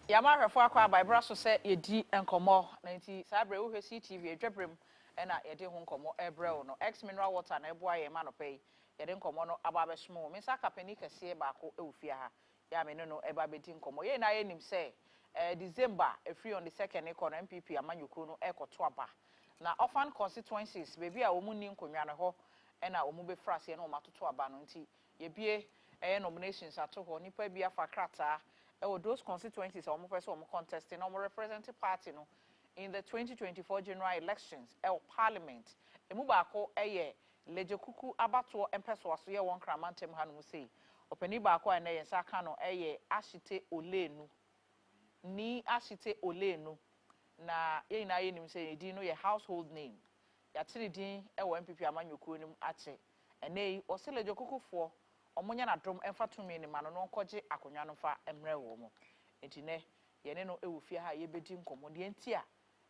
Yamahwe for akwa by braso say yedi enkomo na nti sabre wo hwe Ctv Dwabre na yede ho nkomo ebrɛ no ex mineral water na eboa ye ma no pay yede nkomo no aba be smo me sa kapani kase baako ewufia ha ya me no eba bedi nkomo ye na ye nim say December free on the 2nd econo MPP amanyoko no ekoto aba na orphan constituencies baby a omu ni nkonwa ne ho na omu be frase na o matoto aba no nti ye bie nominations ato ho nipa bia fa krata those constituencies are person contesting or representative party no in the 2024 general elections parliament emubako lejekuku abato empeso aso ye won kramantem hanu sei opani baako a na ye saka no ashite olenu na ye na ye nim say di no ye household name ya tiri din MPP amanyoko nim ache enei o se lejekuku fo omonya na drom emfa tumi ni mano no nkoje akonwa no fa emre wo mo entine ye ne no ewufie ha ye bedi nkomo de enti a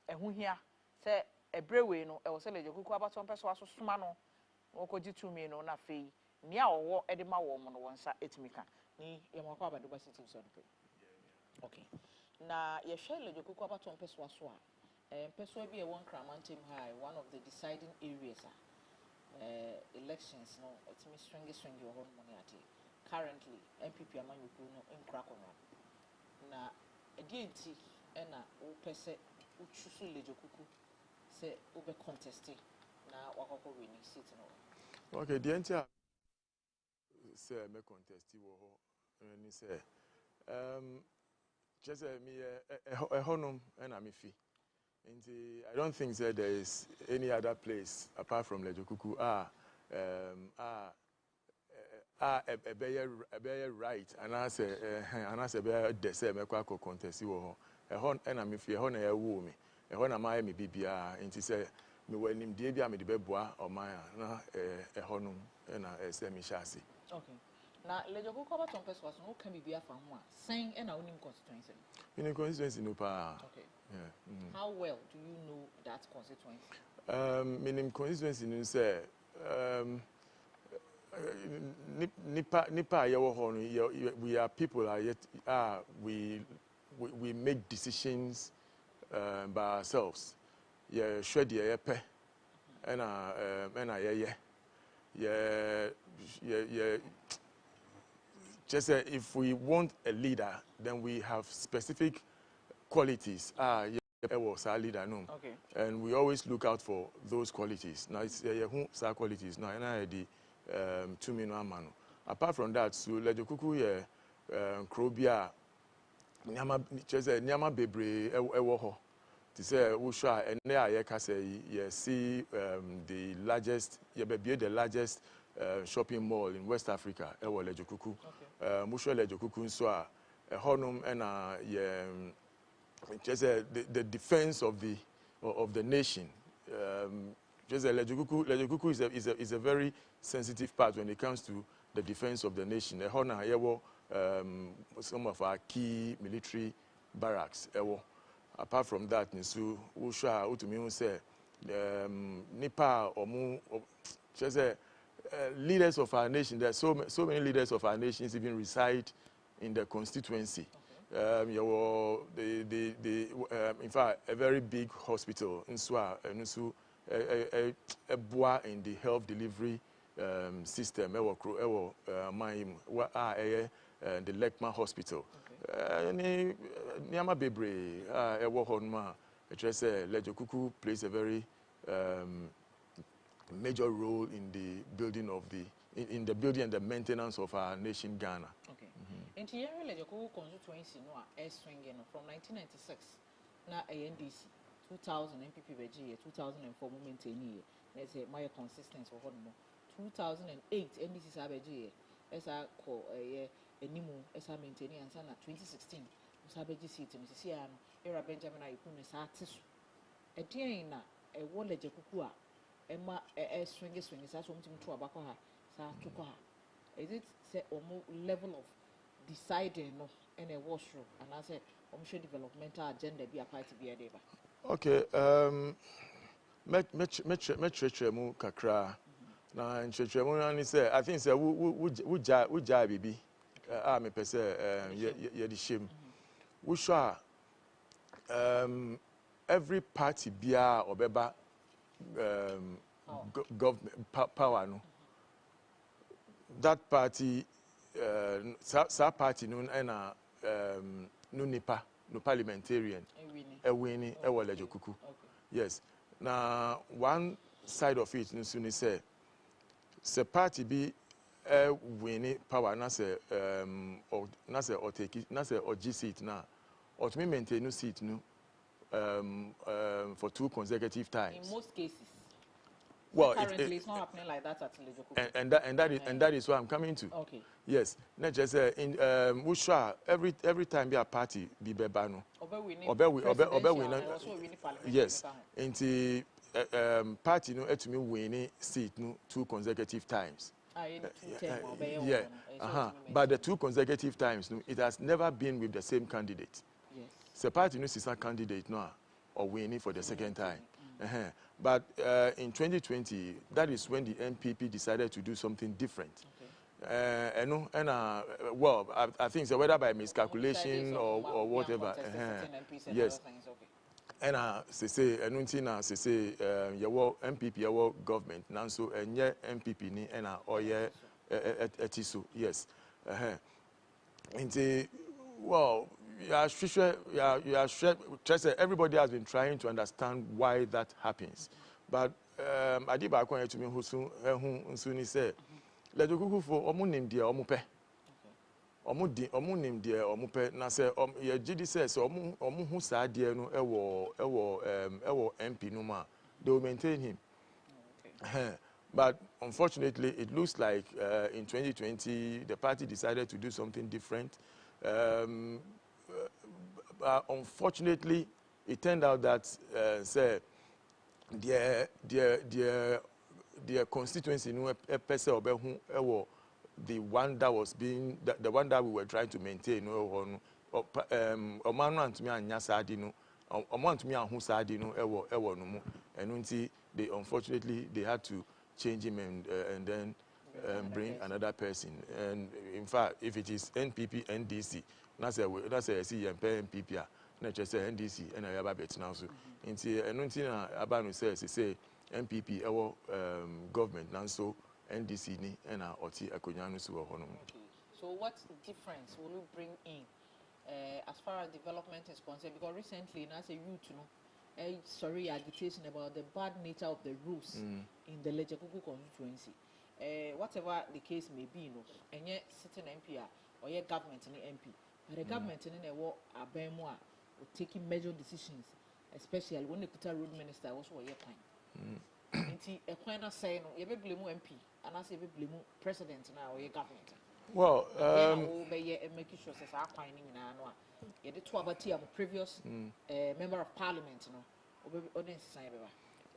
ehuhia se ebrewe no e wo se lejekuku abato mpeso asosoma no okoji tumi no na fei ni a owo ede ma wo mo no wonsa etimika ni ye makwa abado ba city so do okay na ye hwe lejekuku abato mpeso aso a mpeso bi e won kramantem high one of the deciding areas elections no it's me swingy or money at currently MPP amanyoko no nkrakona na edienti na o pese o chusu lejekuku se o be contest na wakoko winning seat no okay edienti say me contest wo ho ni say just me honum na me fi. I don't think that there is any other place apart from Lejekuku a better right and I say better dese me kwa ko contest wo ho na me fie ho na ewu me ho na my me bibia nti say me wanim die bia me de beboa o man na honum na say me shase. Okay. Na Lejekuku abato mpeso aso no kan bibia fa ho a sen na onim constituency. Onim constituency no pa. Okay. Yeah. How well do you know that constituency? Minim constituency no say nipa yewo ho no we are people are yet we make decisions by ourselves. Yeah, shred ye pe yeah just say if we want a leader then we have specific qualities was our leader no. Okay. And we always look out for those qualities. Now it's who qualities now and the 2 million man. Apart from that, so Lejekuku Krobia Nyama Bebre ewo ho. To say Usha and there I say see the largest the largest shopping mall in West Africa ewo Lejekuku. Musha Lejekuku so honum and just the defense of the nation. Just Lejekuku is a very sensitive part when it comes to the defense of the nation. Some of our key military barracks. Apart from that, Nisu Usha Utumi say Nipa Omu just leaders of our nation. There are so many leaders of our nations even reside in the constituency. In fact, a very big hospital in Swa, a bois in the health delivery system. The Lekma Hospital. Nyama Bebre, Lejekuku plays a very major role in the building of in the building and the maintenance of our nation, Ghana. Okay. In the Lejekuku constituency, no, swinging from 1996, na ANDC, 2000 MPP BG, 2004 moment any year. Let's say my consistency for 2008 NDC Sabeji, as I call a Nimu, as I maintain, and 2016, Sabeji City, Mrs. Siano, Era Benjamin, I put a artist. A Diana, a wall Lejekuku, Emma, a swing, is something to Abakoha, Sa Tukoha. Is it say level of deciding no and a washroom and I say developmental agenda be a party be a deba. Okay, mu kakra na nchechemu ani say I think say wo jai bibi me pese ye di shem Usha every party bia obeba government power no. That party sa party no na no nipa no parliamentarian e winning e wole jokuku. Yes. Now one side of it nso ni say party be winning power na say or take it na say or G seat na or to maintain no seat no for 2 consecutive times. In most cases. Well, currently it's not happening like that at Lejokuku. And that is what I'm coming to. Okay. Yes. Not just in Usha every time be a party be bebano. Yes. Into party no to me winning seat no 2 consecutive times. Yeah. But the 2 consecutive times no, it has never been with the same candidate. Yes. The party no is a candidate no or winning for the second time. But in 2020, that is when the NPP decided to do something different. Well, I think so, whether by miscalculation or whatever. Yes. And say your MPP, your government, now so and your MPP ni and or your etiso. Yes. Well, everybody has been trying to understand why that happens. But I did back when to me who soon said, let you go for omunim dear omupe. Omunim dear omupe. Na say your GD says omu who sad dear no ewo MP numa. They will maintain him. But unfortunately, it looks like in 2020 the party decided to do something different. Unfortunately, it turned out that their constituency, the one that was being the one that we were trying to maintain, and unfortunately they had to change him and then bring another person. And in fact, if it is NPP, NDC, that's a NPP, not just NDC, and I have a bit now. So, and Abanu says, say NPP, our government, and so NDC, and our Oti Akonyanu. So, what difference will you bring in as far as development is concerned? Because recently, as a youth, agitation about the bad nature of the rules in the Lejokuku constituency. Whatever the case may be, and yet sitting MP or your government in the MP, but the government in the war are taking major decisions, especially when the Kuta road minister was for your time. A point of saying, you be blame MP, and I say be blame president now or your government. Well, making sure that our finding in our you did 12 previous member of parliament,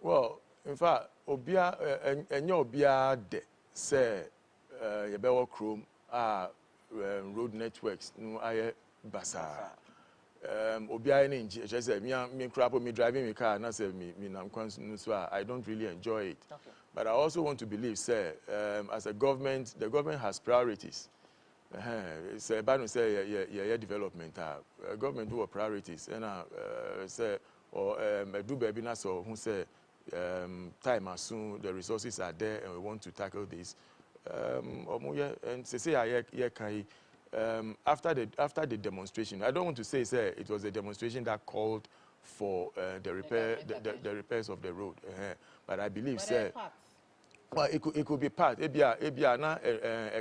well, in fact, Obia and your Obia say Yabewa Chrome road networks no aye basa. Obia any just say me crap me driving my car and say me I don't really enjoy it. Okay. But I also want to believe say as a government, the government has priorities. Say Banu say yeah development government do priorities and say or do baby na so who say time as soon the resources are there and we want to tackle this and say after the demonstration, I don't want to say it was a demonstration that called for the repairs of the road, but I believe well, it could be part. Ebia na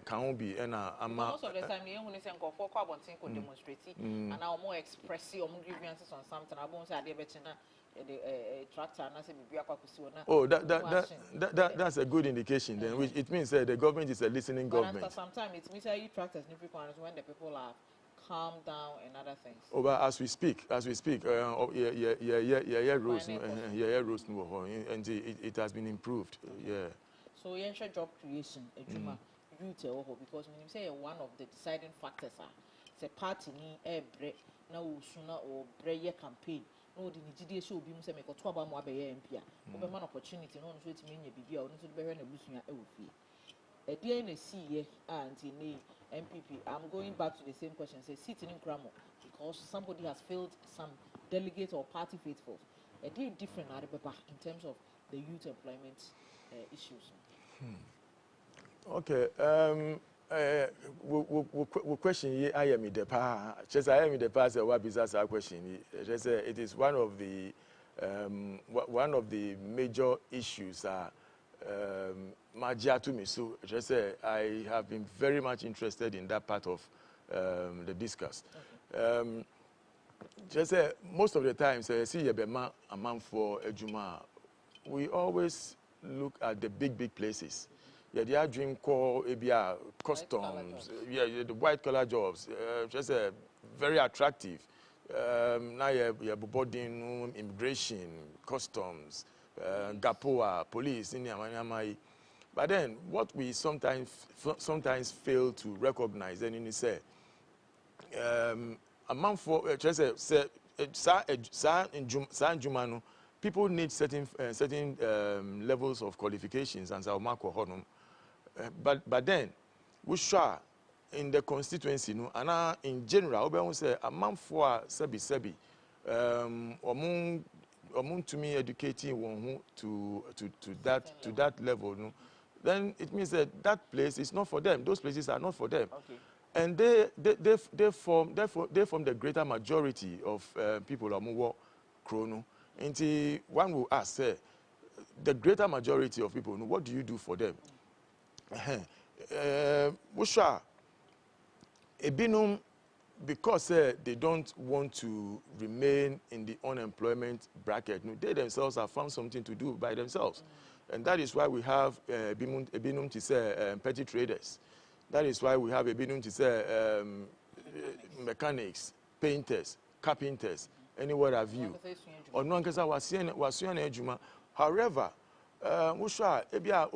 can be na most of the time the young say for carbon could demonstrate and now more expressive grievances on something. I won't say they better the tractor and I say be oh, that's a good indication. Then, which it means the government is a listening government. But sometimes it means that you tractors when the people are calm down and other things. Oh, but as we speak, roads, and it has been improved. Yeah. So you ensure job creation, because when you say one of the deciding factors are the party ni now sooner or break campaign. No, the Nigeria show be say make 2 more be MP. Open man opportunity no so it mean bibi or no so be na busunya e wo fie. E dey na see ye anti ni MPP, I'm going back to the same question. Say, sitting in Kramo, because somebody has failed some delegate or party faithfuls. A deal different in terms of the youth employment issues. Okay. We question I am in the past. Just I am in the past. What business our question? Just it is one of the major issues. Hajia to me. So just I have been very much interested in that part of the discuss. Okay. Just most of the time, see a man for a Juma. We always look at the big places. Yeah, their dream core, customs, the white collar jobs, just very attractive. Now you have boarding, immigration, customs, Gapoa, police, in Yamai. But then what we sometimes fail to recognize, and you say, a man for just in Jumano, people need certain levels of qualifications and but then we share in the constituency and in general we say a man for sebi to me educating one to that level then it means that place is not for them. Those places are not for them. Okay. And they form the greater majority of people who chrono. And one will ask, the greater majority of people, what do you do for them? Because they don't want to remain in the unemployment bracket, they themselves have found something to do by themselves. And that is why we have Ebinum to say petty traders. That is why we have Ebinum to say mechanics, painters, carpenters, anywhere have you. Or no one. However, Obia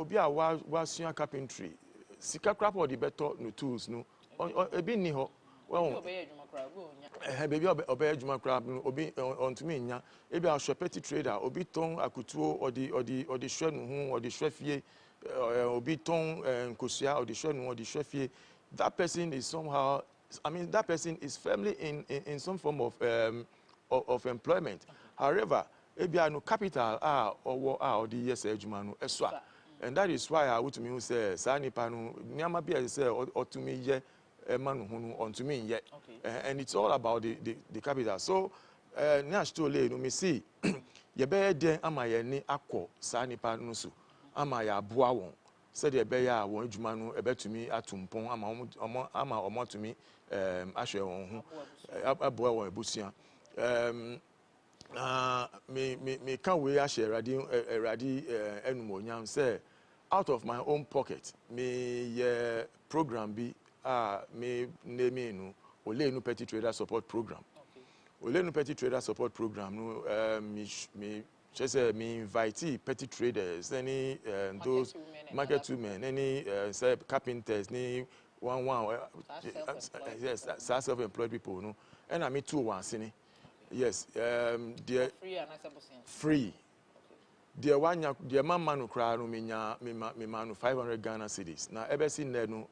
carpentry, Sika crap or the better no tools, no. Ebiniho. Well, baby, obey Juma crab, obi on to me, maybe I'll show petty trader, obi ton akutuo or the shenu or the chefie, obi ton and kusia or the shenu or the chefie. That person is somehow, that person is firmly in some form of employment. However, maybe I know capital or the yes Jumanu eswa. And that is why I would to me say, Sani Panu, Niamabia say, or to me, yeah. Onto me yet, and it's all about the capital. So, naturally, me see, ye be den ama ye ni akọ saa nipa no so ama ya aboa won said ye be ya won adwuma no ebe tumi atumpon ama omo tumi ahwe won ho aboa won ebusua me can we ahwe eradi enumonyam say out of my own pocket me program bi me name Olenu Petty Trader Support Program. Olenu Petty Trader Support Program. Me invite petty traders, any those market women, any carpenters, any yes, self-employed people. No, and I meet 2 once. Yes, free. Dear one, dear mama no cry no me manu 500 Ghana cedis. Now ever seen there no.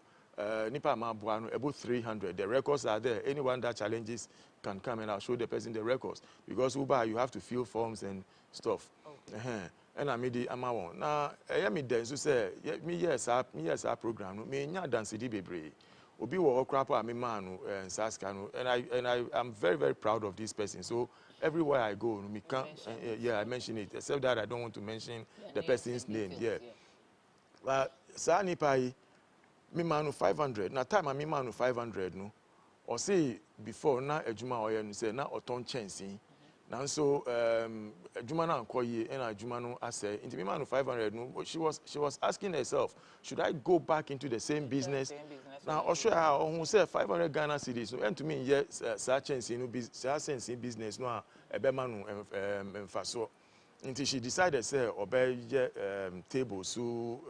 Nipa Mabuano about 300. The records are there. Anyone that challenges can come and I'll show the person the records. Because Uber, you have to fill forms and stuff. Okay. And I made the amount. Now, I me then so say me yes our program. Me nya dance di bebre. Obi wookrapo me manu and Saskano. And I am very, very proud of this person. So everywhere I go, me can I mention it. Except that I don't want to mention the person's name. Yeah. But sa nipa me manu 500. Na time me manu 500 no. Or say before na ejuma oye no say na oton chensi. Na so ejuma na ankoye and ejuma no ase. Into me manu 500 no. She was asking herself, should I go back into the same business? Now osho ha who say 500 Ghana cedis no and to me yes sa chensi no business business no ebe manu emfaso. Until she decided say obey table so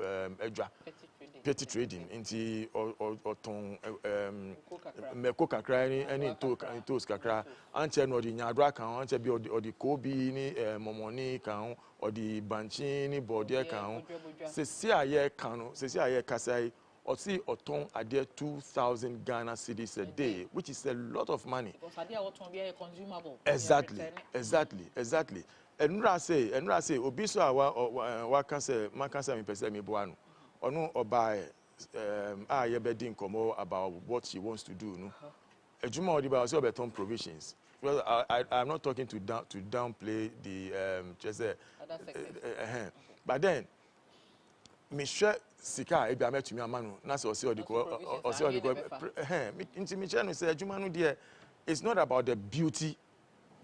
edwa petty trading into oton meko kakra ni any toast kakra anche no di nyadra kan anche bi odi kobi ni momoni kan odi banchi ni body kan se si aye kan no se si aye kasai or see oton ade 2,000 Ghana cedis a day, which is a lot of money. Because ade a oton be consumable. Exactly. And I say obi so wa can say man can say me person me boa no. Ono oba ye be din komo about what she wants to do no. Ejuma odi ba so beton provisions. Well, I'm not talking to downplay the just Other sectors. but then me share sika e bia metumi amanu na se o se odiko nti me share no say ejuma no there, it's not about the beauty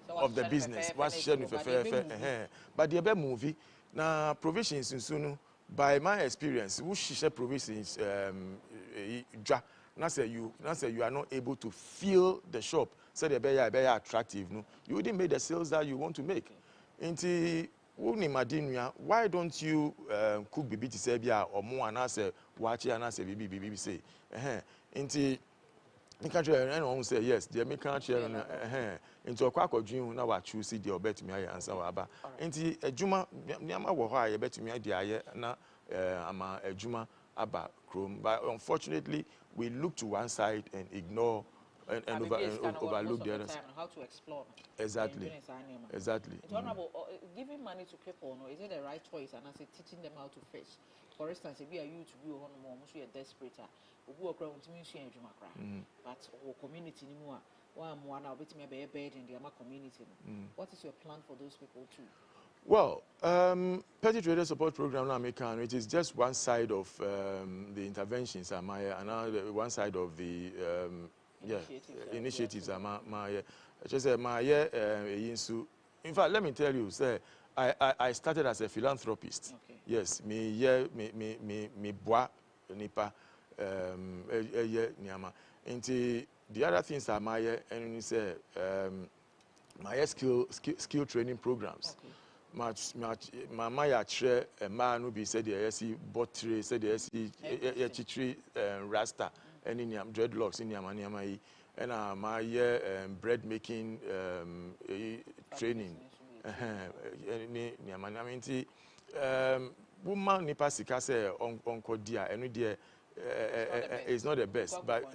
of the business. What's share no but the be movie na provisions nso by my experience who share provisions na say you are not able to fill the shop, so they be attractive no, you wouldn't make the sales that you want to make. Inti why don't you cook bibi to say bia or more and say watch and say bibi say inti you can't and say yes they make can't share into a quack of dream now what choose the bet me answer aba inti ejuma nyama wo ho aye bet me dia na ama ejuma aba chrome, but unfortunately we look to one side and ignore and overlook the other side. How to explore. Exactly. It's one about giving money to people. No, is it the right choice? And I say teaching them how to fish. For instance, if we are you to be on more, we are desperate. We work around to me, but our community anymore. One now, bet me a bed in the community. What is your plan for those people too? Well, Petty Trader Support Program now it is just one side of the interventions, another one side of the initiatives. In fact, let me tell you, sir, I started as a philanthropist. Okay. Yes, me bois nipa niama. Into the other things are my and say my skill training programs. Okay. My share a man who be said the SC bottery, said the SC chichi rasta, and in yam dreadlocks in Yamaniamai, and my bread making training. Niamanaminti woman nipa sika say onko dia enu dia is not the best, but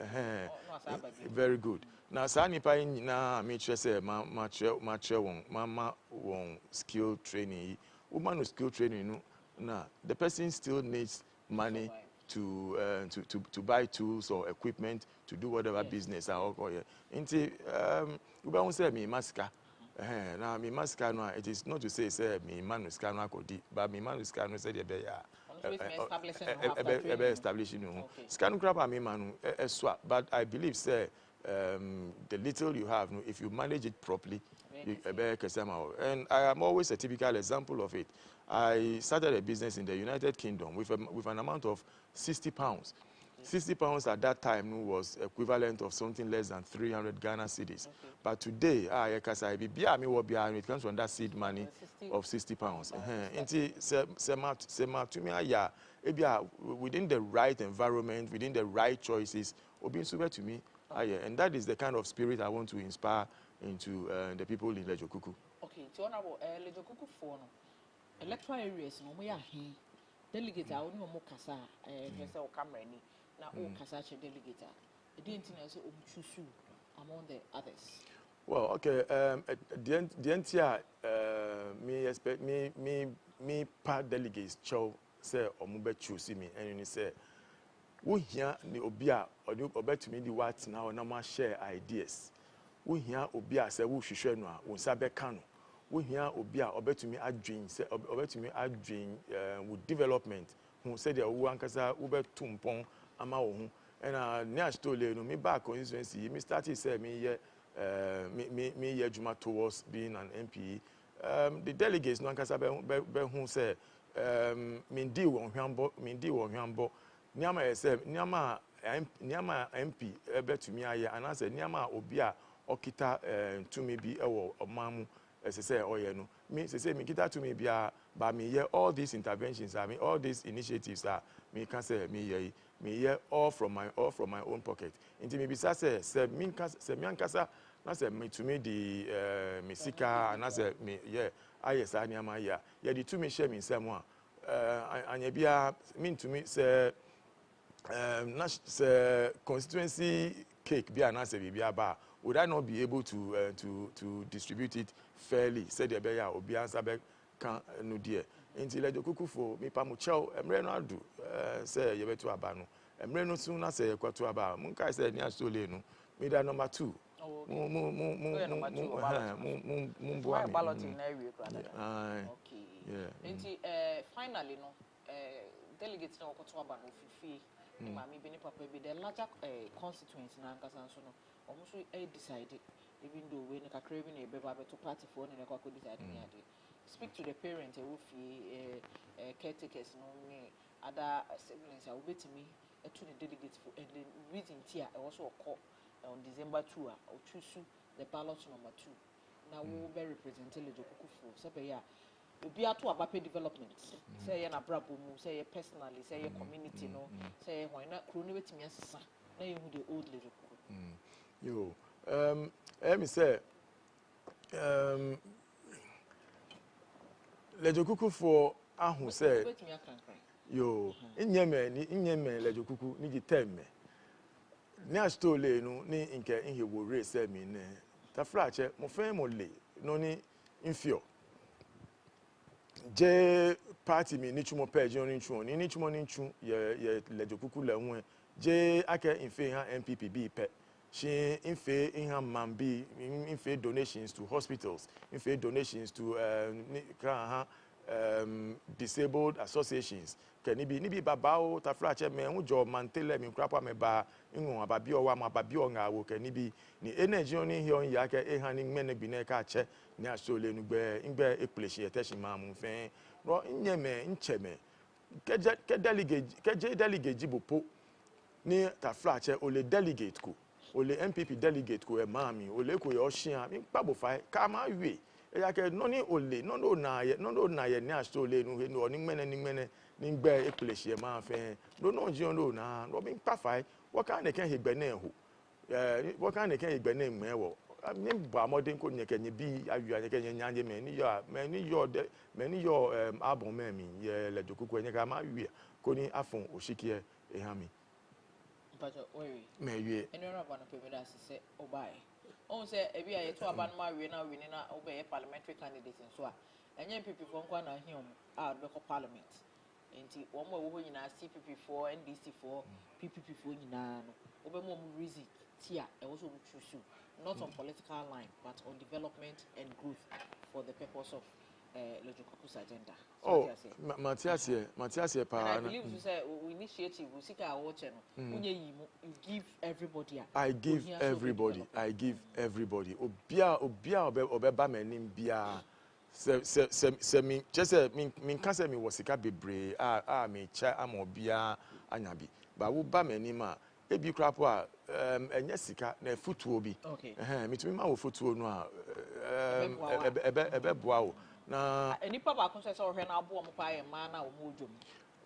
very good. Now, Sanipa na me say mama won skill training. Woman with skill training, no, the person still needs money to buy tools or equipment to do whatever business or Inti we won't say me maska. Now me maska no, it is not to say me man with scan but me man with scan say the be establishing scan crap me man swap, but I believe say the little you have, if you manage it properly, and I am always a typical example of it. I started a business in the United Kingdom with an amount of £60. 60 pounds at that time was equivalent of something less than 300 Ghana cedis. But today, it comes from that seed money of 60 pounds. Within the right environment, within the right choices, to me. And that is the kind of spirit I want to inspire into the people in Lejokuku. Okay, so honorable Lejokuku for electoral areas, no we are here. Delegate, I only more Kasa, Mr. Cameron, now all Kasache delegate. The didn't say choose among the others. Well, okay, the entire me part delegates show say Omube choose me, and you say. We hear the Obia or the Obet to me the what now normal share ideas. We hear Obia say we should share no Sabe Kano. We hear Obia Obet to me a dream, say Obet to me a dream with development. Who said the Uankasa Ube Tumpon Ama and near stole no me back constituency. Me started say me me Juma towards being an MP. The delegates no Ankasa be who say Mindi won Hyambo. Niama SF, Niama MP, to me, and I said, Niama Obia, Okita, to me be a mamu, as I say, oh, yeah, no. Me, say, me kita to me be a, but me, yeah, all these interventions, I mean, all these initiatives are, me can say, me, yeah, all from my own pocket. Into me, besides, say, me, Kasa, I said, me to me, the Misika, and I said, me, yeah, I yes, I Niama, yeah, the two me share me someone. And you be a mean to me, say, constituency cake be anase be aba, would I not be able to distribute it fairly? Said the beya obi answer be kan no die. Inti lejo kuku for me pa mo chao emre no adu say ye beto aba no. Emre no soon na say kwato aba. Munka say ni asole no. Me da number 2. Balloting na area brother. Okay. Yeah. Inti finally no delegates na okoto aba no fifi. Ni mami bi ni papa bi the larger constituency na ankasa nso no omo so decide even though we na kakra bi na ebeba beto party for na kwa ko decide ni ade. Speak to the parents who fee caretakers no me other siblings I will bet me to the delegates for and the reason here also occur on December 2 or choose the ballot number 2. Now we will be representing the Jokufu. Say yeah, we be to abape development. Say na brabo mu, say personally, say community no, say why not crony with me as na you the old little. Yo, let me say Lejo kuku for ahu say yo inyeme lejo kuku ni gitemme ni astole no ni nke ihe wo race mi ne ta frache mo fe mo le no ni infio je party mi ni chumo page ni chu ni chumo ni chu ye lejo kuku le hu je ake infe ha MPP bi pe she infe inha mambi infe donations to hospitals, infe donations to disabled associations. Can ni bi babao tafrache me unjo mantele mi krapa me ba inwo ababi owa ma ababi onga wo can ni energy oni here on yake eha ni mene bi na ka che ni asole nu gbe epleshi eteshi ma mu fe ro nyeme ncheme ke delegate jibopo ni tafrache ole delegate ko ole MPP delegate ko e mami ole ko yo hia mi pabo fa ka ma wi e ya ke no ni ole no na ye ni asole nu no ni mene ni gbe epleshi e ma fe no ji on no na no mi pa fa what kan e kan hegbe na ho what kan e kan hegbe na me wo mi ba modern ko nye kenye bi awi nye kenye nyanje me ni yo album me mi ye le dokuku nye ka ma wi ko ni afon oshikie e ha mi but wait me wi eno na ba no pe me da se obai on say e bi aye to aba no ma wi na obey parliamentary candidates nso a enye MPP for nkwa na him a be ko parliament enti wo mo wo nyina CPP for NDC for PPP for nyina no obe mo reason tia e wo so choose not on political line but on development and growth for the purpose of Lojokuku's agenda. So oh Matias pa I believe you say we initiative we seek our watch you give everybody I give everybody obia obeba manim bia se mi chese min kase mi wosika bebre me cha amobia anyabi ba wo ba manim a ebi krapo a enye sika na futuo bi mitumi ma wo futuo no a ebe boa wo na enipa ba ko se ohwe na abo mo pa ye ma na o mo dwom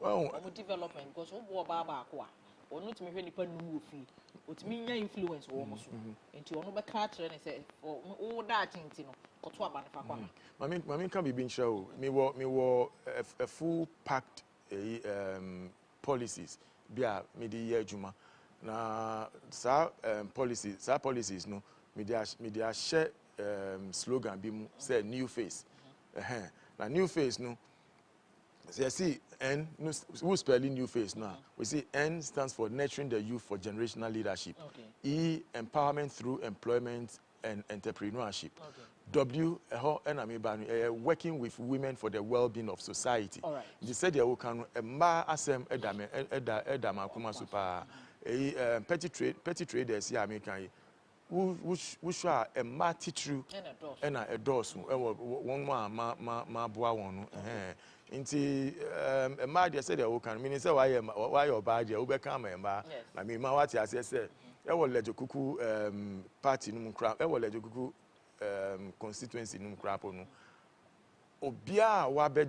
o development because o bo ba ko a onu tumi hwe nipa nu ofi o tumi nya influence wo mo so enti onu be ka kire ne se o da tinti no koto aba ne fa kwa mami kan bi nchira o me wo a full packed policies bia me di ye adwuma na sa policies no me dia share slogan bi mu say new face na new face no so you see N who spelling new face now we see N stands for nurturing the youth for generational leadership. E empowerment through employment and entrepreneurship. W working with women for the well-being of society. You said you can asem edama kuma super petty traders here American which are a marty true and a doors one ma boa one inti a mad said you can mean say why your bad you be come I mean ma what I say e wo lejo kuku party no crap e wo lejo kuku constituency no crap no obia wabe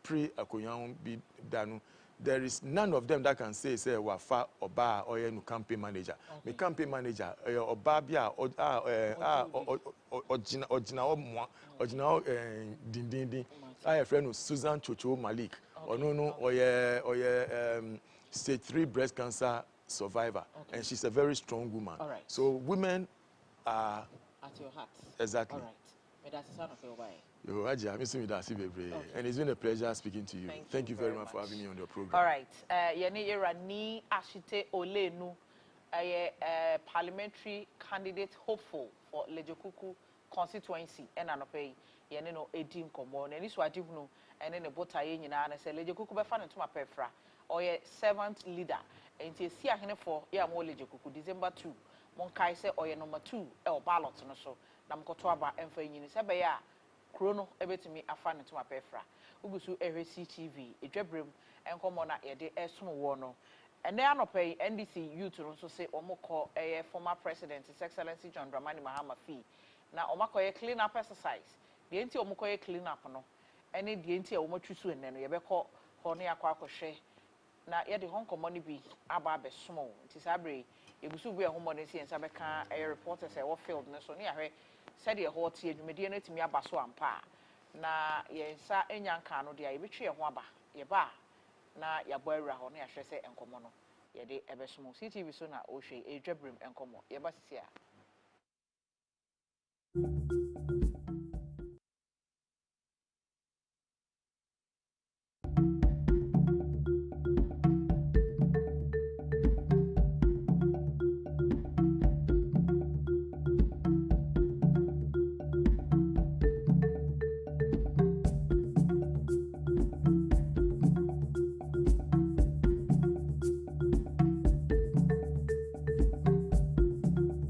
pre akonyan bi danu. There is none of them that can say wafa oba or no campaign manager. Me campaign manager oba bia original dindindin. I have friend Susan Chocho Malik. no, stage 3 breast cancer survivor, and she's a very strong woman. All right. So women are at your heart. Exactly. All right. May that's the sound of your way. Hajia, and it's been a pleasure speaking to you. Thank you very much for having me on your program. All right. Yeni era ni ashite olenu parliamentary candidate hopeful for Lejokuku constituency and anope yeni no edim komo na ni so adi hunu ene ne botaye nyina na se Lejokuku be fa ne tuma pefra oye 7th leader enti esi ahene for ya mo Lejokuku December 2 monkai se oye number 2 e o ballot no so na mkoto aba emfa nyini se be ya krono ebetimi afa ne tuma pefra ugusu ehwe CTV edwabrem enkomo na yede esomo wo no ene anope NDC youth no so say omoko former president His Excellency John Dramani Mahama Fee na omakoye clean up exercise de enti omakoye clean up no ene de enti a omatwisu ene no yebekọ ho ne akwa akohwe na yede honkomo ni bi aba abesomo nti sabre egusu bu ehomo ne sie nsa beka reporters e wo field ne so ne ahwe said ye ho tie dwumedie no timi aba so ampa na ye nsa enyanka no de a yebetwe ye ho aba ye ba na yabo awura ho na yahwe se enkomo no ye de ebesomo CTV so na o hwe edwabrem enkomo ye ba sisi a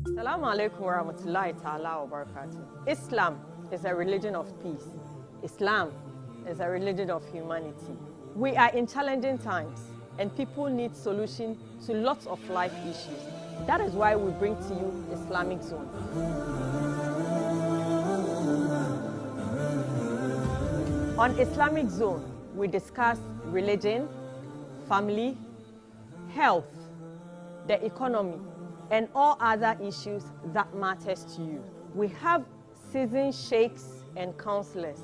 Assalamu alaikum wa rahmatullahi ta'ala wa barakatuh. Islam is a religion of peace. Islam is a religion of humanity. We are in challenging times and people need solution to lots of life issues. That is why we bring to you Islamic Zone. On Islamic Zone, we discuss religion, family, health, the economy, and all other issues that matters to you. We have seasoned sheikhs and counselors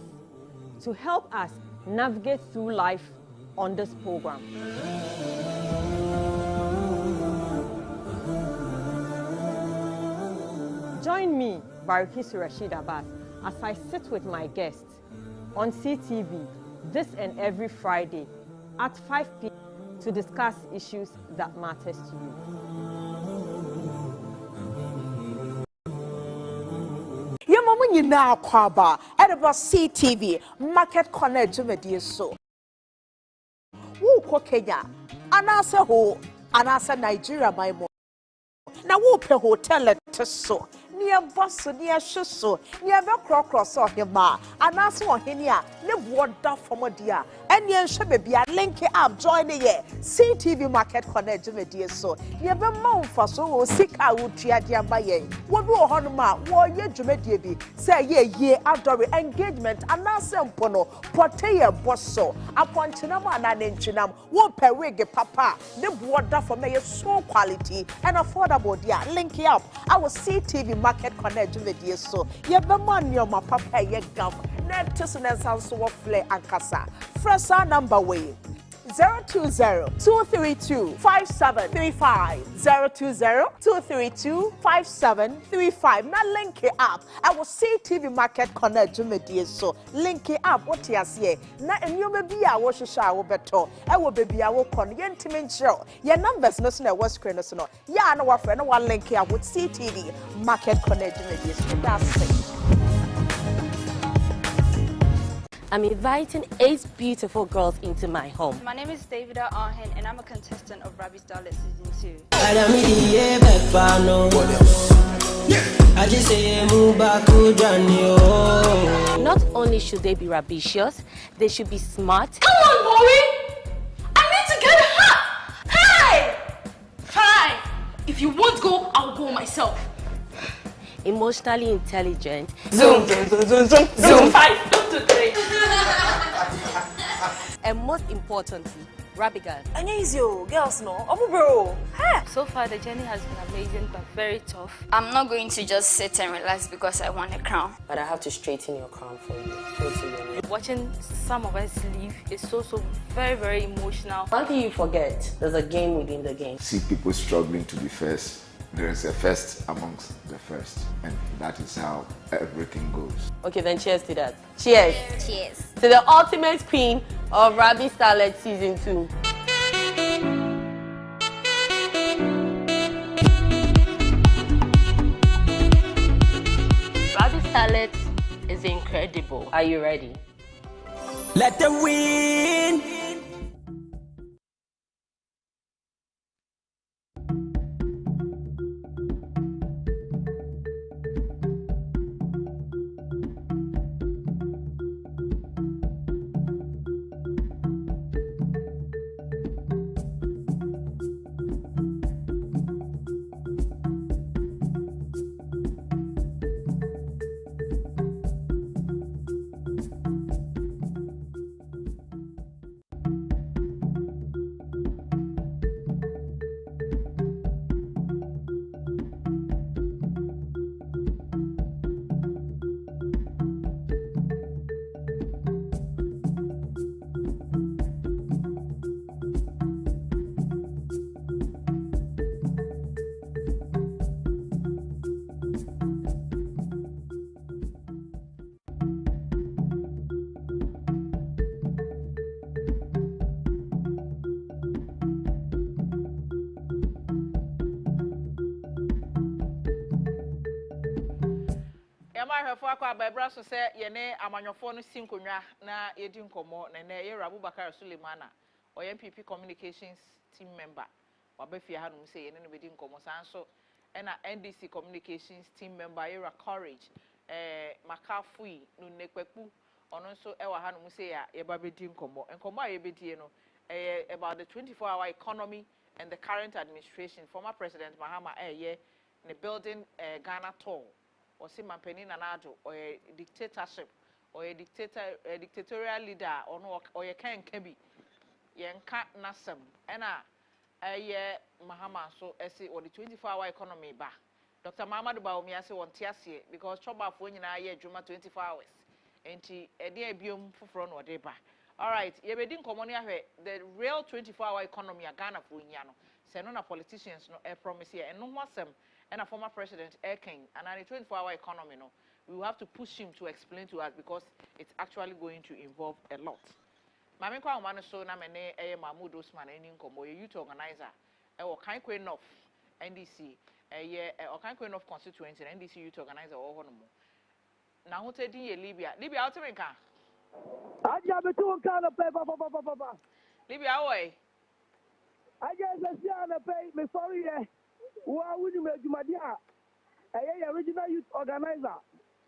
to help us navigate through life on this program. Join me, Barikisu Rashid Abbas, as I sit with my guests on CTV this and every Friday at 5 p.m. to discuss issues that matters to you. Yamamu nyina kwaba edeba CTV market corner jumedie so wo ko Kenya anase ho anase Nigeria my mo na wo pe hotel so near boss near shoso near be cross or hima anase ohene a ne boda from dia ene nhwe bebia link up join ye CTV market corner jumedie so near be moufa so wo sika wo tuade amba ye wo bi wo hono ma wo ye jumedie bi say ye adore engagement anase mpono proteye bosso apontinam ananentinam wo pewege papa ne boda from ye so quality and affordable dia link up our CTV market connect jumedie so ye be man your papa ye gam na tisune sanso wo play ankasa fresh number way 020-232-5735 020-232-5735 na link it up I will see TV market connect jumedie so link it up what you say na enyoma bia wo hwehwa wo beto e wo bebia wo kon ye ntimi nchiro ye numbers no so na wo screen no so no ya na wa friend no wa link it up with CTV market connect jumedie so that's it. I'm inviting 8 beautiful girls into my home. My name is Davida Arhen and I'm a contestant of Rabbit Starlet Season 2. Not only should they be ambitious, they should be smart. Come on, boy! I need to get hot! Hey! Hi! If you won't go, I'll go myself. Emotionally intelligent. Zoom, zoom, zoom, zoom, zoom, zoom. 5, 2, 3. And most importantly, Rabbi girl. And easy, girls, no. Oh, bro. So far, the journey has been amazing but very tough. I'm not going to just sit and relax because I want a crown. But I have to straighten your crown for you. Watching some of us leave is so very, very emotional. One thing you forget, there's a game within the game. See people struggling to be first. There is a first amongst the first, and that is how everything goes. Okay, then cheers to that. Cheers. Cheers. To the ultimate queen of Rabbi Starlet Season 2. Rabbi Starlet is incredible. Are you ready? Let them win. So say yene amanyofo no sinkonwa na yedi nkomo na na ye Abubakar Sulemana or MPP communications team member wabefia hanum say yene no bedi nkomo sanso na NDC communications team member Era Courage Makafui no nekpepu ono nso e wa hanum say ya ye ba bedi nkomo a ye bedie no about the 24-hour economy and the current administration. Former President Mahama ne building Ghana tall or see Mampeni Nanado or a dictatorship or a dictatorial leader or no or you can be Yanka Nasam and Mahama so say or the 24-hour economy ba. Dr. Mahama Baumi I say one tiasie because trouble for you na Juma 24 hours. And a dear bium for front or deba. All right, you be the real 24-hour economy a Ghana for Inyano. Say no politicians no promise here and no more some and a former president King and a 24-hour economy no. We will have to push him to explain to us because it's actually going to involve a lot. Mami kwa umano so na mene Mahmoud Osman eni nkomo youth organizer or kind queen of NDC or kind queen of constituency NDC youth organizer or honomo. Na hote di Libya ultimenka. Hajia Bintu Saana papa. Libya way. Hajia Saana pay me sorry wa wuni me jumadia. Original youth organizer.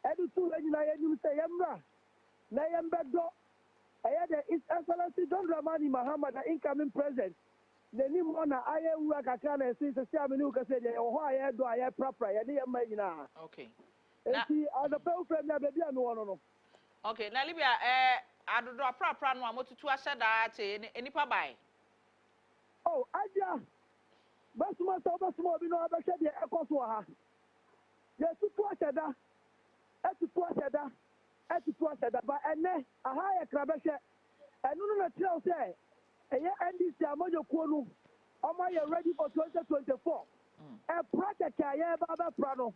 Edu tu original you say yemra. Na yembedo. The His Excellency John Dramani Mahama, the incoming president. The new one I work at Ghana since the Saminu said, "Oh, I do I proper." Okay. See, as a pale friend, baby, I know. Okay, now Libya, I do a proper no, I'm to said that any pabai. Oh, Aja, but small, you know, I said, echo to her. Yes, to Twashada, but and then a higher crabasha, and no, tell say, NDC Amojo Konu, am I ready for 2024? A project I have about Prano.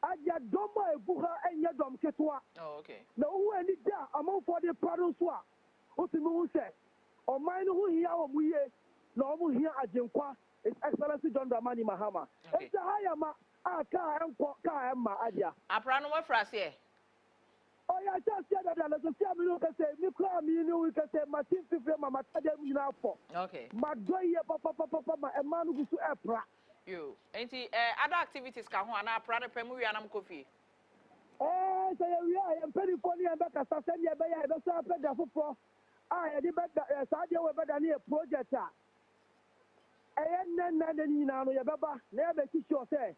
Aja Doma Buha and Yadom Ketua. Oh, okay. No, who any there among for the Prano Swa. What you say? Or mine who here or we no here at Jinkwa is Excellency John Dramani Mahama. It's a higher ma, car and ma Aja. A Prano for us here. Oh, yeah, just said that as a family can say, you can say, my team to film, my you know for. Okay. My boy, papa, a man who's to April. You ain't other activities can one up rather Pemu and coffee. Eh, so I am pretty funny and back as I said, yeah, but I don't have that for. I did better as I do better than a project. And then, you know, your baba, never teach yourself.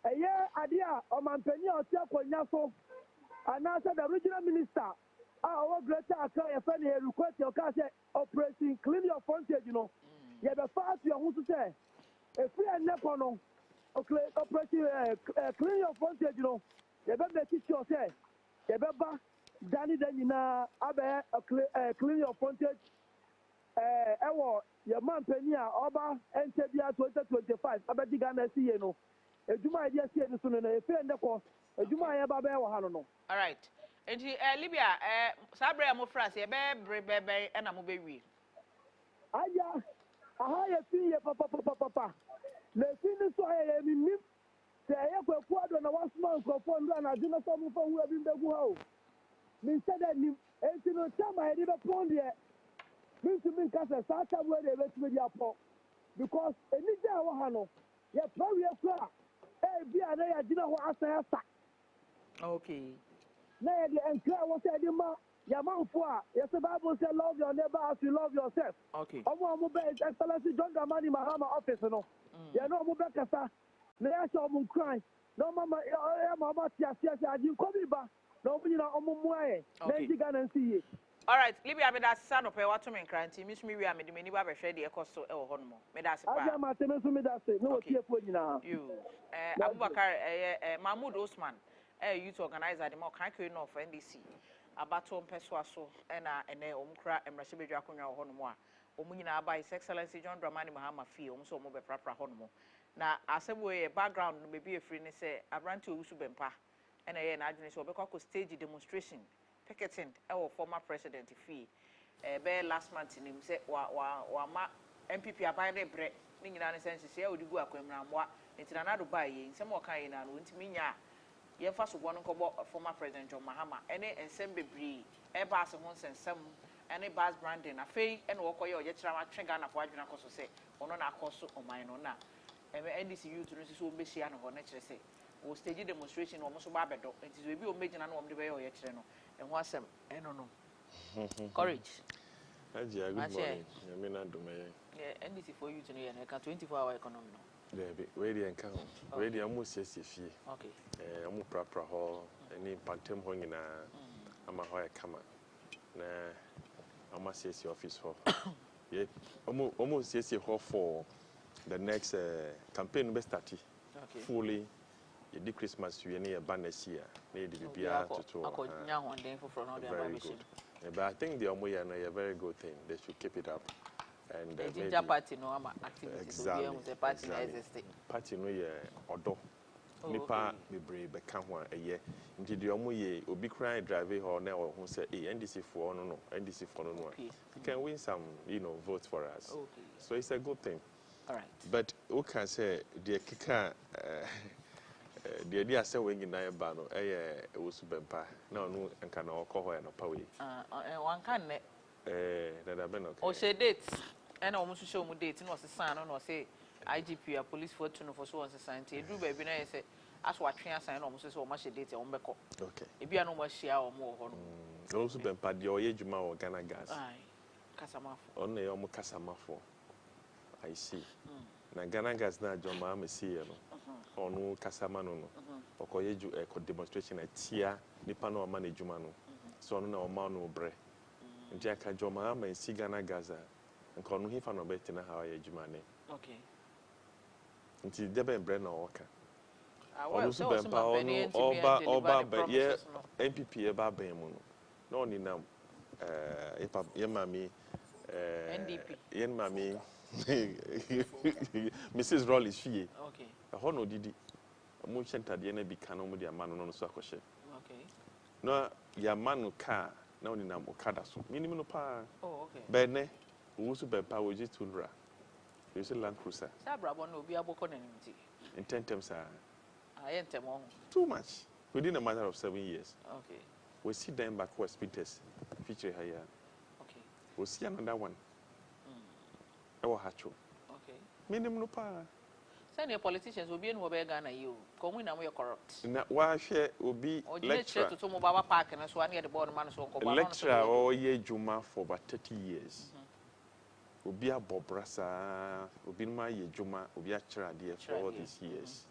A year idea or Mampeni or Tiapo Yaso. And now said the original minister, our greater account, your friend here request your car, say, operation, clean your frontage, you know. You have a fast, you want to say, a free and nepono, operation, clean your frontage, you know. You have a teacher, say, you have a Danny, then you know, clean your frontage. Your man Penia, Oba, NTBR 2025, Abadi Ghana, see you know. A Juma idea, see you soon, and a fair and the course, a Juma Babe or Hanono. All right. And Libya, Sabre Amofras, a baby, and I'm baby. Aya, I see you, papa. Let's see this way, I mean, say, I have a quarter and a 1 month of fun, and I do not come from who have been the world. Instead of him, and to no time I did a pond yet. Means to mean, because I started where they went with your pop. Because any day I want to, you're probably a flower. Be a day I didn't want to say. Okay. Now, the entire was said, your mouth for yes, the Bible said, love your neighbor as you love yourself. Okay. I want to be Excellency John Dramani Mahama office, you know. You know, Mubekasa, the actual moon crying. No, Mama, yes, I didn't come back. No, you know, Omumwe. Then you can see it. All right, Libya, me that son of a water man cranty, Miss Miriam, me the many baby shady a cost to El Honmo. Me that's a I am at the me that say, no, tearful now. You, Abubakar, Mahmoud Osman, youth organizer, the more country of NDC, a baton persuaso, and a umcra and Rashibi Jacunia Honmoa, Omuna by His Excellency John Dramani Mahama fee, so mobile proper Honmo. Now, as a way, background may be a free, say, I ran to Usubempa, and an agency or stage demonstration. Picketing our former president fee last month in him said wa MPP abide bread meaning an sense say we go akwemra mwa nti na do buy yin some kind na no ntimi nya ye fa so bono ko former president John Mahama ene ensem bebre e ba se ho nsensem ene bas branding afei ene wo koye oye kira ma twega na fo adwena ko so se ono na akoso oman no na NDC youth no so obehia no ho na kire se o stage demonstration o mo so ba bedo nti so ebi o megina no o mde be oye kire no and what's them? I don't know. Courage. Hajia, good morning. I mean, I'm doing. Yeah, NDC for you to know, and I can 24-hour economy. There be ready and come. Ready, I'm almost yes, if you. Okay. I'm proper hall. Any pantem hung in a. I'm a higher comer. Nah, I must say your office hall. Yeah, almost yes, hall for the next campaign best started. Okay. Fully. The Christmas we need a banner here. Need to be very good. But I think the Omoya are a very good thing. They should keep it up. And the ginger party no activities. Exactly. The party existing. Party no ye odo. Nipa be brave be can one a year. Into the Omoye obi cry drive or now who say NDC for no NDC for no. You can win some, votes for us. Okay. So it's a good thing. All right. But who can say the kika the idea say when you na ba no was bempa na no nka na okọ ho na pa we one can na da be no o say date and o musu show mu date no se san no say IGP a police for to no for so on se san te do ba bi na say as wa twen asan na o musu say o ma she date o mbeko okay e bia no ma shia o mo ho no o so bempa de o ye djuma o Ghana gas ai kasamafo on na o mo kasamafo I see na Ghana gas na joma ma see no onu kasama no okoye ju demonstration atia nipa na o ma na djuma no so onu na o ma no bre nti aka joma ma si Ghana gaza nka onu hifa no beti na ha ya djuma ne okay nti debe bre na o ka onu so bempa onu oba be ye MPP e ba ben mu no na oni na ye mami NDP ye mami Mrs. Roll is fie. Okay. A hono didi. Mo chenta de na bi kan mo de amano no so akoshe. Okay. No ya manu ka na oni na okada so. Minimum no pa. Oh, okay. Be ne wo so be pa wo ji tunra. You see Land Cruiser. Sa brabo no obi aboko na nimti. In 10 terms are Ayentem too much within a matter of 7 years. Okay. We see them back west speeders feature here. Okay. We see another one. Hacho. Okay. Minimum no pa. Send your politicians will be in Ghana you. Come in and we are corrupt. Na wa share obi lecturer to Mobile Park and so near the border man so lecturer or ye juma for about 30 years. Obi a bobrasa, obi ma ye juma, obi a chira there for all these years.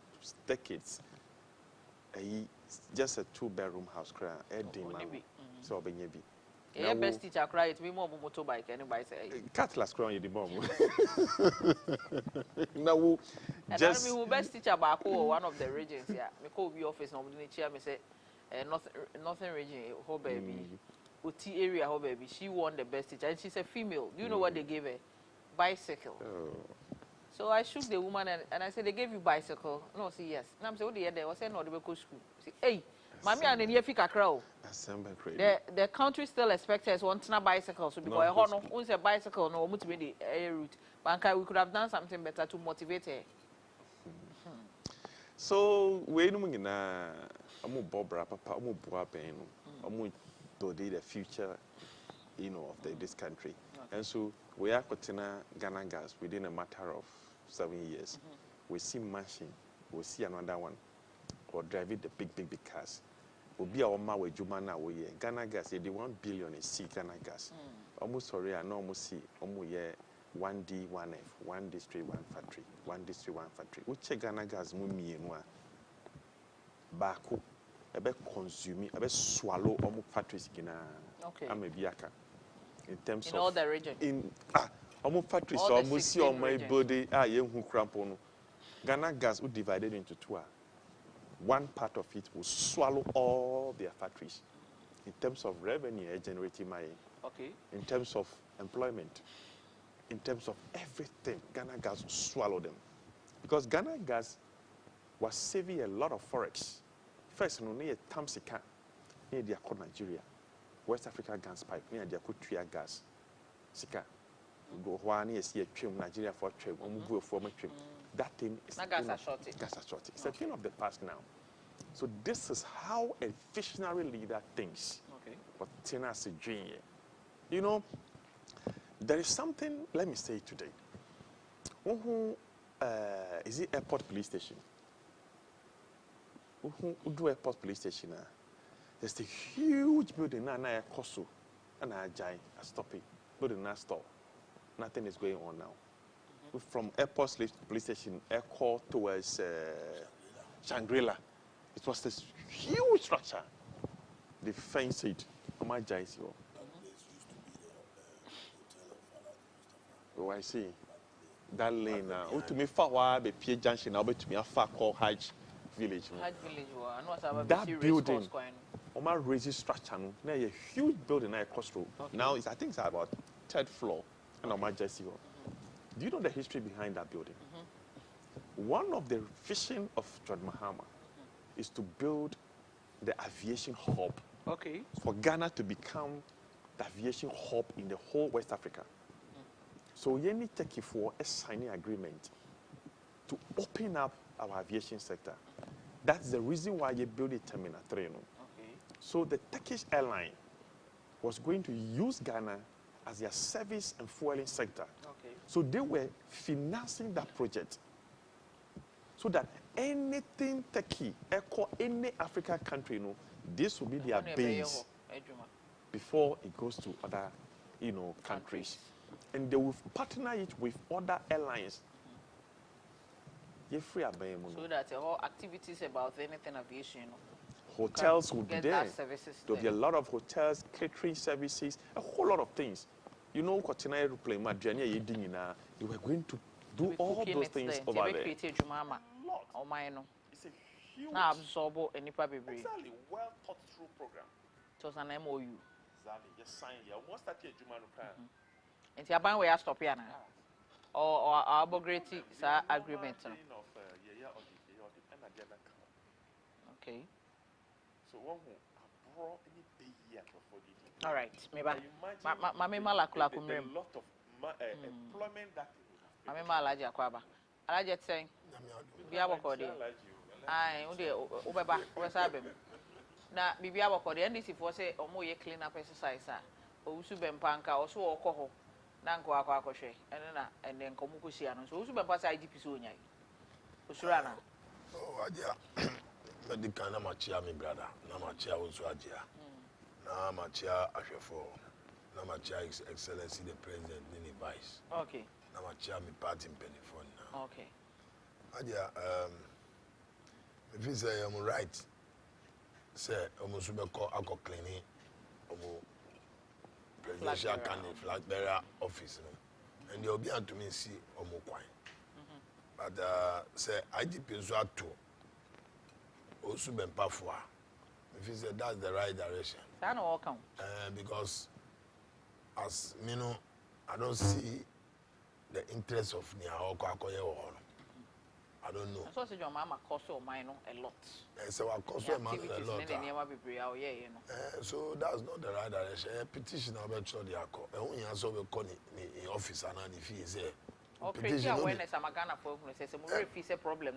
Decades. Just a 2-bedroom house cry, so obenyebi. Yeah, best teacher cry it be more motorbike anybody say. Cutlass crown the bomb. Now Just and I mean best teacher back one of the regions, yeah. Me call be office no me chair me say nothing region ho baby. Oti area ho baby. She won the best teacher and she's a female. Do you know what they gave her? Bicycle. Oh. So I shook the woman and I said, they gave you bicycle. No, say yes. And I'm saying, what the other? I said, no, they will go school. Say, hey, mommy and then fika crow. The country still expects us one bicycle. So because no, once a bicycle, no, much the route. But we could have done something better to motivate her. So we no na amu bobra papa amu bua pen no amu to the future, you know, of this country. Okay. And so we are Kotina Ghana gas within a matter of 7 years. We see machine, we see another one, or driving the big cars. We'll be our ma with Jumana we Ghana gas, the 1 billion is see Ghana gas. Almost sorry, I know almost see almost 1D, 1F, 1 district, 1 factory, 1 district, 1 factory. We check Ghana gas mumi and one. Baku, a bit consuming, a bit swallow almost factories in okay. I'm a biaka. In terms in all the region. In almost factories, almost see on my body. Young who crampono. Ghana gas would divided into two. One part of it will swallow all their factories. In terms of revenue, generating money. Okay. In terms of employment. In terms of everything, Ghana gas will swallow them. Because Ghana gas was saving a lot of forex. First, no need a Tamsika, near the Nigeria. West Africa gas pipe, near the Kutria gas. Sika. Go one year, see a trim, Nigeria for trim, or for my trim. That thing is gas a shortage. It's a thing of the past now. So this is how a visionary leader thinks. Okay. But Tina is a genius. You know, there is something, let me say today. Is it airport police station? Who do airport police station? There's a huge building now, I Koso, and I stop it. Building now stop. Nothing is going on now. From airport police station, airport towards Shangri-La. It was this huge structure. They fenced it. Oh, I see. That lane now. To me, far be Pier Junction. Now, to me, a far called Hajj Village. Hajj Village. That building. Oma raised structure. Now, a huge building across road. Okay. Now, I think it's about 3rd floor. And Oma Jesse. Do you know the history behind that building? One of the vision of John Mahama is to build the aviation hub. Okay. For Ghana to become the aviation hub in the whole West Africa. So you need to take for a signing agreement to open up our aviation sector. That's the reason why you built Terminal 3. Okay. So the Turkish airline was going to use Ghana as their service and fueling sector. Okay. So they were financing that project. So that anything Turkey, any African country, this will be their base before it goes to other, countries. And they will partner it with other airlines. So that all activities about anything aviation, hotels will be there. There'll be a lot of hotels, catering services, a whole lot of things. You know, Kotina aeroplane, they were going to do all those things over there. It's a huge, exactly, well thought through program. It was an MOU. Exactly, just sign here. Almost that year, and the bank where stop here now, or abogate agreement. Okay. So one who brought any day before the. All right, maybe. Mama malakula kumrem. A lot of employment that. Mama malaji akwaba. Alaji saying. Biya wakodi. Aye, ude ubeba ubesabem. Na bibiya wakodi. NDC for say omo ye clean up exercise. Osu bempanka osu okoho. Nanko akwa and then komukusiano. So usu bempa say IDP so nyai. Usurana. Oh, Hajia. Medical na machia mi brother. Na machia also Hajia. Na machia Ashefo. Na machia His Excellency the President Nini Vice. Okay. Na machia mi party in Penifon now. Okay. Hajia, if you say I'm right, say I'm super call alcohol cleaning, presidential candidate flag bearer office no, and they will be to me see omokwan. But say IGP nso ato osu bempafua. If you say that's the right direction. Because as you know, I don't see the interest of Niaoko or I don't know. So your mama cost your mind a lot. So I cost your money a lot. So that's not the right direction. A petition about the acco. I only answer the in office and if he is there. Petition awareness. I'm a Ghana for a problem.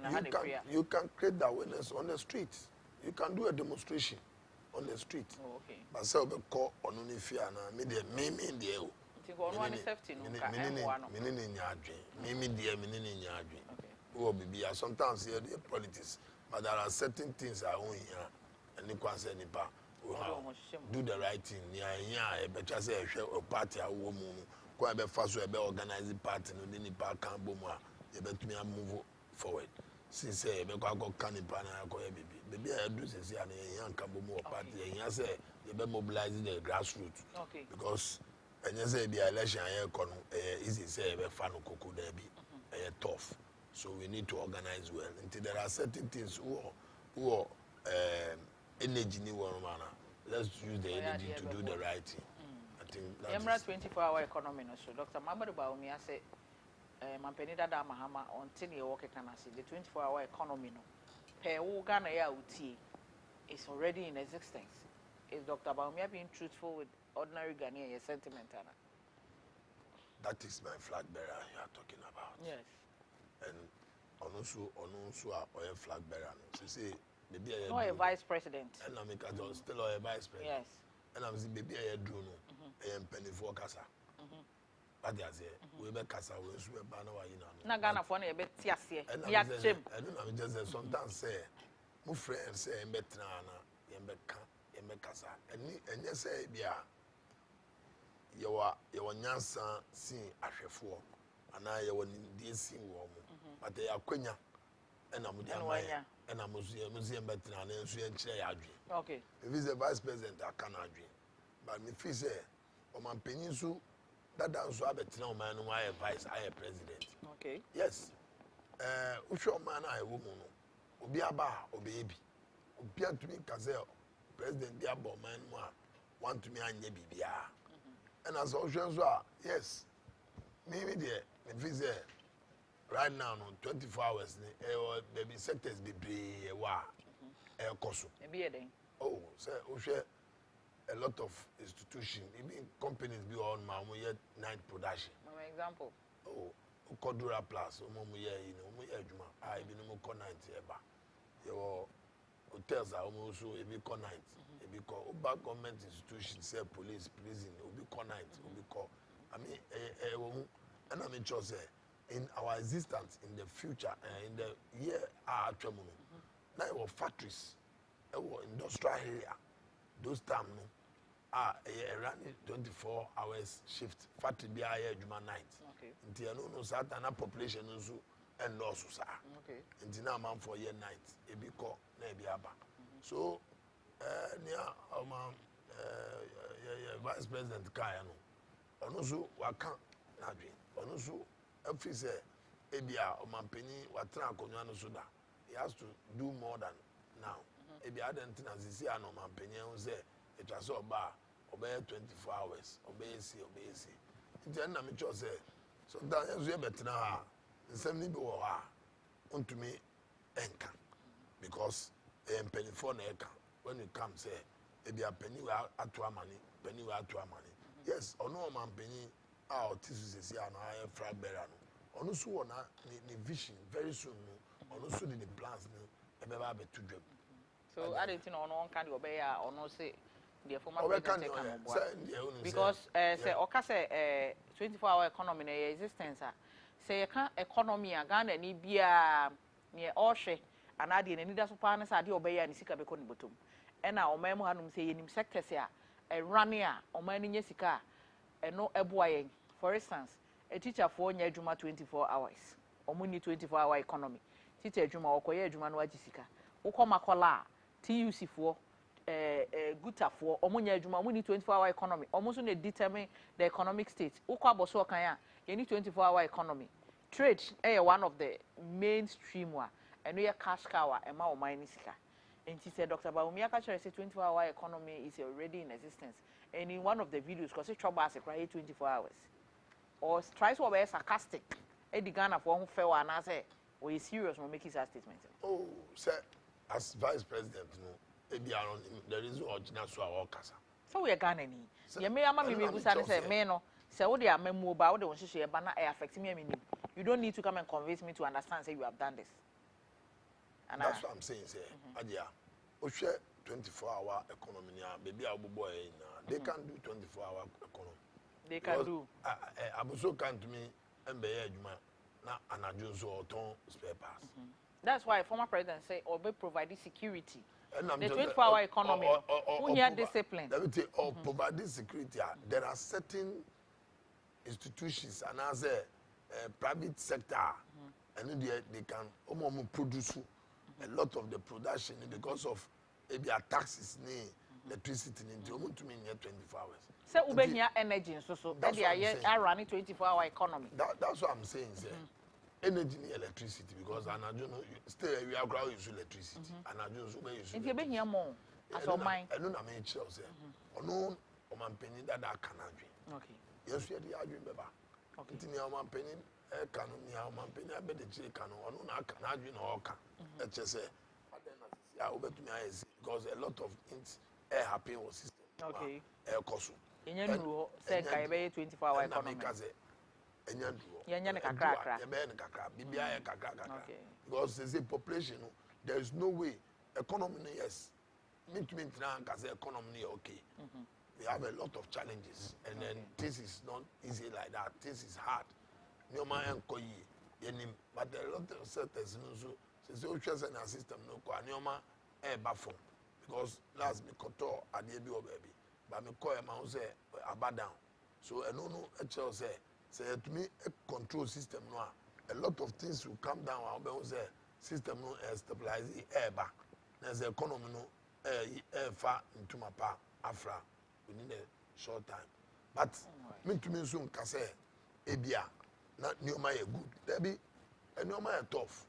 You can create that awareness on the street. You can do a demonstration on the street. Oh, okay. But so be call on unifia na me de me in the e. Sometimes here the politics, but there are certain things I own here, and you can say do the right thing. Yeah, a better say a party a woman, quite a fast way organizing party, no any park can boom. You better me move forward. Since say be go canipana baby I do say and young can boom party, and say you be mobilizing the grassroots. Okay. Because and you say the election easy say be fan koko there be tough. So we need to organize well. Until there are certain things who are energy in one manner. Let's use the energy to do the right thing. I think that's 24-hour economy. So Dr. Mamadu Baumi said, Mampenida da Mahama on 10-year work economy. The 24-hour economy no. Per Uganda ya uti is already in existence. Is Dr. Baumi being truthful with ordinary Ghanaian sentiment? That is my flag bearer you are talking about. Yes. And also a flag bearer. So say maybe no a vice president. And I'm still a vice president. Yes. And I'm saying maybe I do no. I am penny for casa. But they say we be casa we so be na wa yi na. Na Ghana for na e be tiase. Ya chem. I don't know just sometimes say my friends say em betra na em be ka em be casa. And yes say bia you nyansa sin ahwefo ana ye woni die sin wo mo. But they are Quenya and I'm and I'm museum better and okay. If he's the vice president, I cannot dream. But if he say, oh, my peninsula, that dance will be no man who I advise, I a president. Okay. Yes. Usho man, I woman, Obi Aba, or baby. Obi to me, Kazel, President Diabo, man, want to me and ye be. And as oceans are, yes. Maybe there, if he's there. Right now, no 24 hours, baby sectors be cost. Oh, sir, a lot of institutions, even companies be on my night production. My example. Oh, Cordura Plus, I be no more night ever. Your hotels are almost so every night. Because about government institutions, say police, prison, will be night, will be called. I mean, and I mean, just say. In our existence in the future in the year actually now our factories our industrial area those time running 24 hours shift factory be here juma night until no certain population also and also sir until now man for year night e be call na e be aba so near vice president Kaya no also waka na dream also if he say, Ebia or Mampeni, what Tranconano Suda, he has to do more than now. Ebia didn't see no Mampeni who say, it was so bar, obey 24 hours, obey see. Then I'm just say, sometimes we are better now, and send me on to me, Enka, because a penny for Neka, when you come say, Ebia penny at to money, penny at to money. Yes, or no Mampeni. This is a flag bearer. Also, on the vision very soon. Also, the plans. So, I didn't know one can obey or no say the former president because say Oka say 24-hour economy in existence. Say economy a Ghana ni bia near Oshe and I didn't need us upon us. I did obey and Sika Becon bottom. And now, Memo Hanum say in sectors here a runner or many Jessica. And no eboying. For instance, a teacher for near Juma 24 hours. Omuni 24-hour economy. Teacher Juma or Koya Juma no Jessica. Okoma kola TUC for gutafoɔ ɔmo nya adwuma ɔmo ni 24-hour economy ɔmo so na determine the economic state wokɔ abɔso ɔkan a yɛni 24-hour economy trade one of the mainstream wa ɛno yɛ cash cow a ɛma ɔman ne sika nti sɛ Dr. Bawumia aka kyerɛ sɛ 24-hour economy is already in existence and in one of the videos because it trouble us 24 hours or tries to be sarcastic Eddie Ghana for who fell and I say or is serious when making that statement. Oh, sir, as vice president, no, there is no original so our casa. So we are Ghana. You may have me say, man, so what they are memo about the one she banner affecting me. You don't need to come and convince me to understand say you have done this. And that's what I'm saying, sir. Hajia, we share 24-hour economy. Maybe our boy, they can do 24-hour economy. They can do. Abuso can to me and be na anajo so ton spare parts. That's why former president say or be provide security. The 24-hour economy. Who need discipline? Let me tell you, or provide security. There are certain institutions and as a private sector, and they can produce a lot of the production because of maybe taxes, electricity, to me 24 hours. So we here energy so they are running 24-hour economy. That's what I'm saying, sir. Energy and electricity because and I don't know still we are growing use electricity and I don't know use. If you be here more as your mind. I don't know me chill sir. Ono o man penny that can adwin. Okay. Yes we dey adwin beba. Okay. Ntini o man penny e kan ni o man penny be dey chire kan ono na kan adwin na o kan. E che say ya obetumi ayesi because a lot of things happen with system. Okay. Koso. Enya nuru say kai be 24-hour economy. Because there's a population, there is no way. Economy, yes. Economy, okay. We have a lot of challenges, and then this is not easy like that. This is hard. But there are a lot of sectors, so the system, because last me koto adiebi obebi, but me koya ma say abadan. So I don't know actually say to me a control system no a lot of things will come down and say system no stabilize air back. There's the economy no air far into my pa afra within a short time. But me to me soon can say ebia not new my good. There be a new my tough.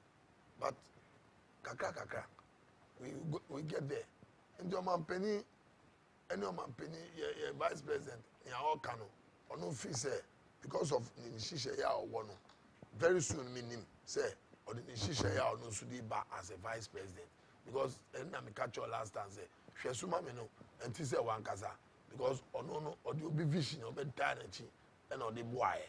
But kakra we get there. And your man penny and your man penny vice president in our cano or no fee say because of the Nishisha or one. Very soon, meaning say, or the Nishisha or no Sudi ba as a vice president. Because and I catch your last time say, Shesuma meno, and Tisa one kaza. Because or no, or the be vision of bedtime and or the boy.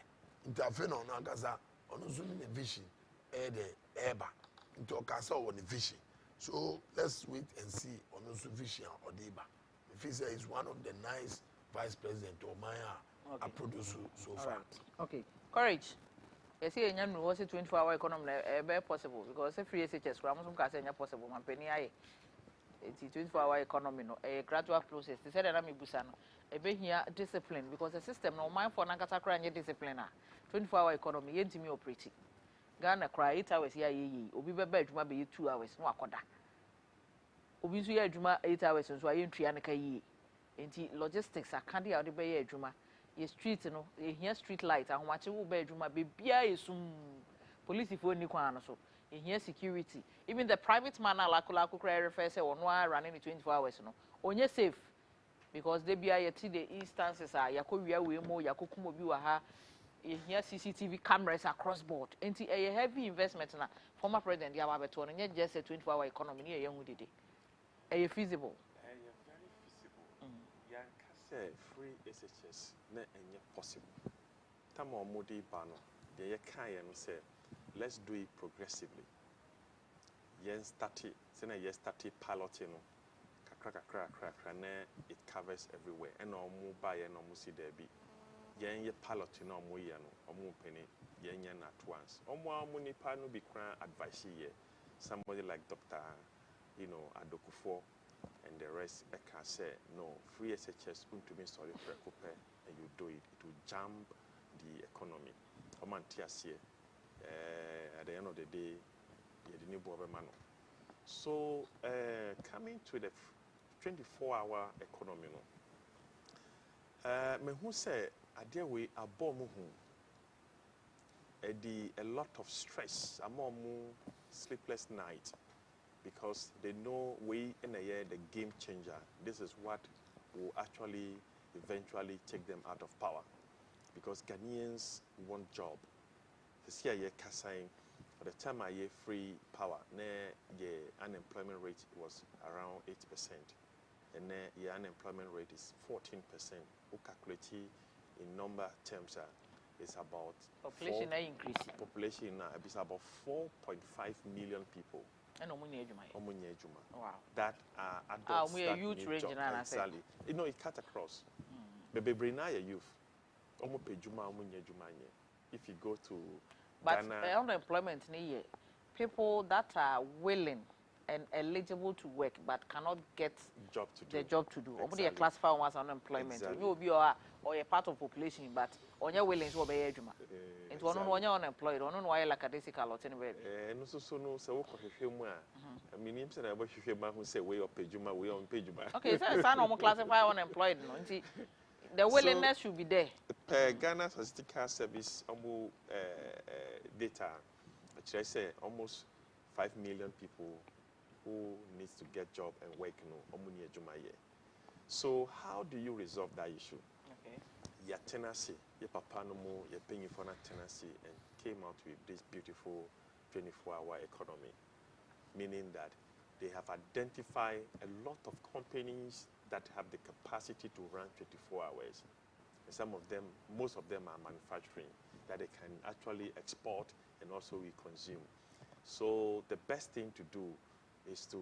Interfere on Nagaza, or no soon the vision, the eba, into a casa or the vision. So let's wait and see on no vision or the eba. If he says one of the nice vice president or Maya. Okay. I produce so far. Right. Okay. Courage. You see, you know, what's a 24-hour economy very possible because if free SHS, I'm not saying possible. My penny, it's a 24-hour economy, no, a gradual process. They said that I'm a busano. A bit here discipline because the system, no mind for Nagata crying discipline. 24-hour economy, you me operating. Ghana cry 8 hours here, Obi bed, maybe 2 hours, no akoda. Obi so 8 hours, and so I ain't trianica ye. Logistics, I can't out the bay, Juma. Your street, you know, here street light, and watch you bedroom, be is police if only one so. In here security, even the private man, Laku refers or no running 24 hours, no. On your safe because they be the instances are Yakovia, we more Yakukumo, you are here CCTV cameras across board. And a heavy investment now. Former president Yababeton, and yet just a 24-hour economy near young did it. Are you feasible? Free SHS na enye possible. Tamo modi bano de ye kan ye no say let's do it progressively. Yen start piloting no kakra na it covers everywhere. And no mu ba ye no mu si there be. Yen ye piloting no mu ye no omu penny yen at once. Omu nipa no be kran advice ye. Somebody like Dr. Adokufo and the rest, I can say, no, free SHS to be sorry for and you do it. It will jump the economy. At the end of the day, you didn't bother man. So, coming to the 24-hour economy no. Me who say idea we abom hu. A lot of stress among sleepless night because they know we in a year the game changer. This is what will actually eventually take them out of power because Ghanaians want job. This year Kasai, at the time I free power, the unemployment rate was around 8%, and the unemployment rate is 14%. We calculate in number terms it's about population increasing. Population is about 4.5 million people. And wow. That are adults we that are youth need range job. Exactly. You know, it cut across. Baby, now youth. If you go to but Ghana, unemployment people that are willing and eligible to work but cannot get the job to do. Exactly. They classify as unemployment. Exactly. You will be or a part of population, but on your willing to obey Juma. Into one when you're unemployed, on why like a desica lot anyway. No, so I mean, him said about Shifema who say way up Pejuma, way on Pejuma. Okay, so it's not classify unemployed. The willingness should be there. Ghana Statistical Service data, actually I say almost 5 million people who needs to get job and work So how do you resolve that issue? Okay. Your tenancy, your papa no more, you're paying for that tenancy and came out with this beautiful 24-hour economy, meaning that they have identified a lot of companies that have the capacity to run 24 hours. And some of them, most of them are manufacturing, that they can actually export and also we consume. So the best thing to do is to,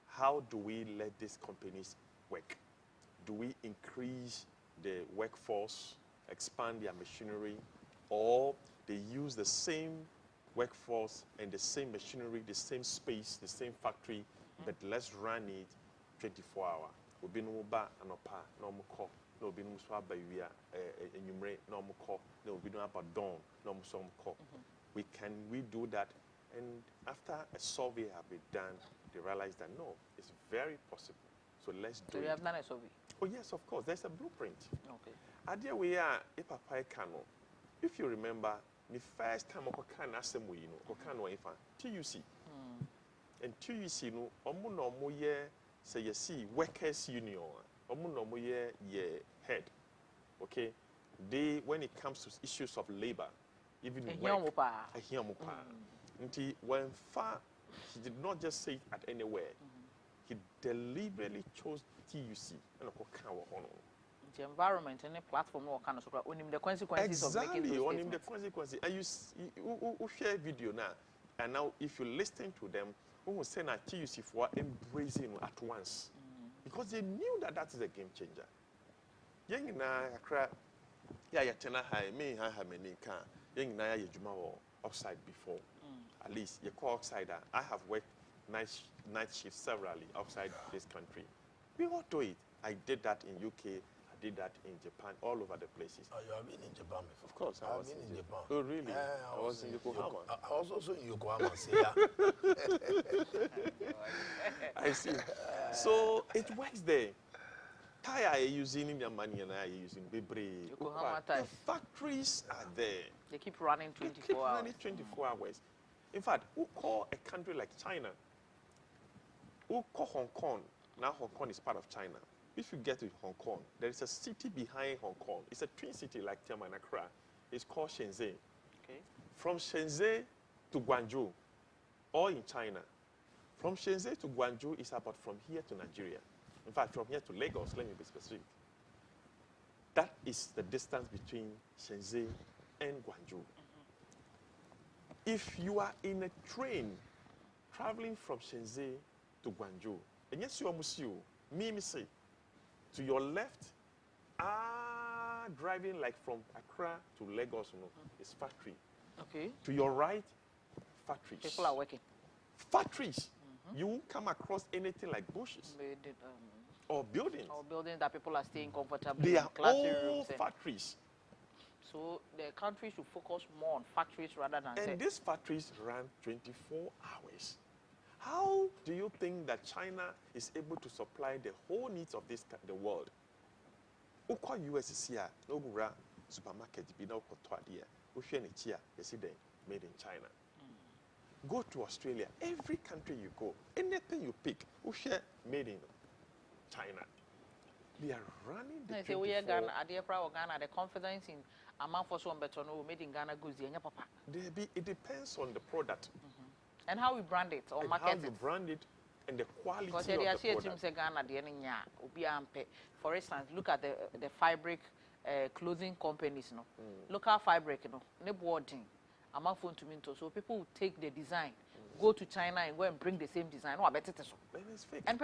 how do we let these companies work? Do we increase the workforce, expand their machinery, or they use the same workforce and the same machinery, the same space, the same factory, but let's run it 24 hours. Obi no ba anopa na omko na obi no so aba wi enyumre na omko na obi no aba dawn na omso omko. We do that, and after a survey have been done, they realize that no, it's very possible. So let's do it. So you have done a survey? Oh yes, of course. There's a blueprint. Okay. Idea we are a papa kano. If you remember, the first time I can assembly, TUC. And TUC no, no say you see workers union, no head. Okay, they when it comes to issues of labor, even work, when far he did not just say it at anywhere, he deliberately chose TUC and the environment and the platform no kind of on him the consequences of making those on him the consequences. And you share video now, and now if you listen to them, who will send a TUC for embracing at once, because they knew that that is a game changer. Young na cry, yeah, tena high, me have many car. Young na ya juma outside before. At least you call outsider. I have worked night shifts severally outside this country. We all do it. I did that in UK. I did that in Japan, all over the places. Oh, you have been in Japan before? Of course, I was in Japan. Oh, really? I was in Yokohama. I was also in Yokohama. I see. So it works there. Tire are using your money and I are using Bebre. The factories are there. They keep running 24 hours. They keep running 24 hours. In fact, who call a country like China? Who call Hong Kong? Now Hong Kong is part of China. If you get to Hong Kong, there is a city behind Hong Kong. It's a twin city like Tiananmen and Accra. It's called Shenzhen. Okay. From Shenzhen to Guangzhou, all in China. From Shenzhen to Guangzhou is about from here to Nigeria. In fact, from here to Lagos, let me be specific. That is the distance between Shenzhen and Guangzhou. If you are in a train traveling from Shenzhen to Guangzhou, and yes, you almost you, me say, to your left, driving like from Accra to Lagos, is factory. Okay. To your right, factories. People are working. Factories. You won't come across anything like bushes. Or buildings. Or buildings that people are staying comfortably. They are all factories. So the country should focus more on factories rather than... And these factories run 24 hours. How do you think that China is able to supply the whole needs of the world? Ukwa US here, no gura supermarket, be no kotoadia. Usheni chia, you see them made in China. Go to Australia, every country you go, anything you pick, Ushe made in China. They are running the 24. We are Ghana, Ghana, the confidence in amount for some better no made in Ghana goods, papa. It depends on the product. And how we brand it or market it. How you brand it and the quality of the product. For instance, look at the fabric clothing companies. No? Local fabric, no boarding. Amount for to minto. So people will take the design, go to China and go and bring the same design. No, I bet it's fake. And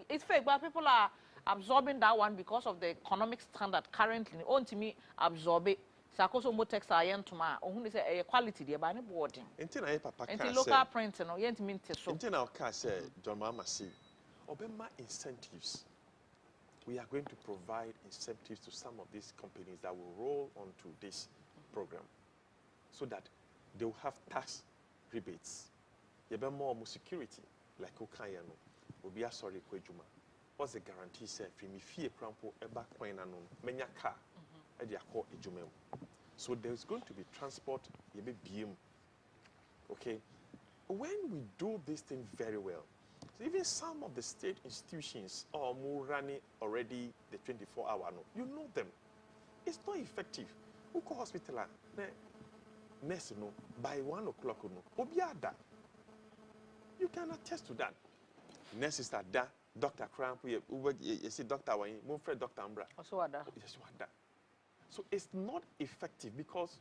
it's fake, but people are absorbing that one because of the economic standard currently. On to me, absorb it. Sakoso mo text ayen tuma. Ohun say quality dey ba ne boarding. Enti na papa ka say. Local print no yent mi nte so. Enti na ka say John Mama say obema incentives. We are going to provide incentives to some of these companies that will roll onto this program so that they will have tax rebates. Yebe more security like okaya no. Obi asori kwejuma. What's the guarantee say fi mi fie krampo eba kwan na no menya car. So there's going to be transport, okay? When we do this thing very well, so even some of the state institutions are running already the 24-hour, you know them. It's not effective. Uko hospital, nurse, by 1 o'clock, obiada. You can attest to that. Nurses are there, Dr. Cramp, you see Dr. Wayne, Mumfred Dr. Ambra. Also, what that? Yes, what that. So it's not effective because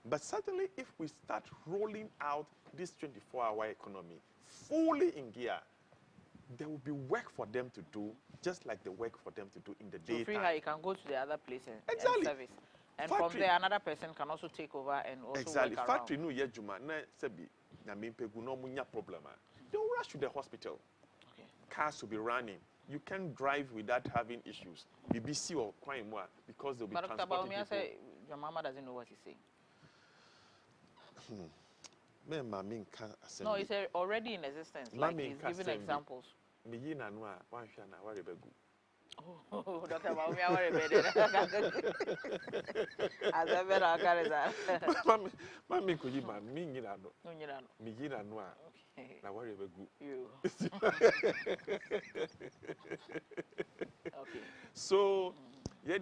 but certainly if we start rolling out this 24-hour economy fully in gear, there will be work for them to do, just like the work for them to do in the daytime. Free how you can go to the other place and service. And factory. From there, another person can also take over and also exactly. work Factory around. no yejuma na sebi na mimpegu no munya problem. They will rush to the hospital. Okay. Cars will be running. You can't drive without having issues. BBC or crime more because they'll be transporting people. But Dr. Baumia say your mama doesn't know what he's saying. No, it's already in existence. Like he's giving examples. Oh, Dr. Baumia, worry about it. As I better, I carry that. Mami, could you man me no? Me no. Now worry about you. Okay. So, yeah,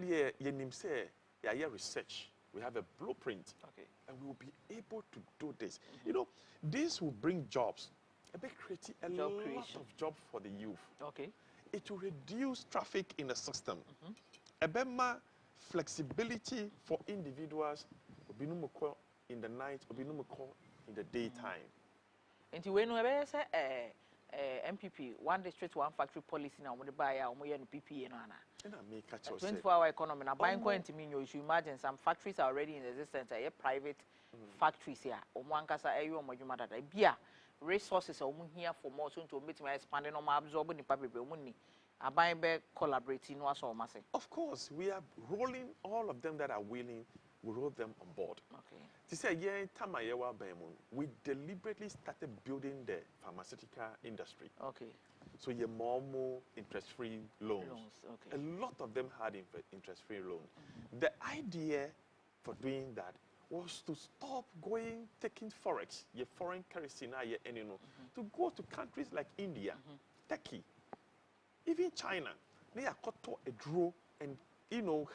research. We have a blueprint. Okay. And we will be able to do this. You know, this will bring jobs. It will create a lot of jobs for the youth. Okay. It will reduce traffic in the system. A better flexibility for individuals in the night, in the daytime. And when we say MPP, one district, one factory policy now, we buy our PPE. 24-hour economy. Now, buying point mean you should imagine some factories are already in existence. Private factories here. Resources are here for more soon to meet my expanding on my absorbing the public money. I buy back collaborating was all massive. Of course, we are rolling all of them that are willing. We roll them on board. Okay. To say we deliberately started building the pharmaceutical industry. Okay. So you're more interest-free loans. Okay. A lot of them had interest-free loans. The idea for doing that was to stop taking forex, your foreign currency now, to go to countries like India, Turkey, even China. They are cut to a draw and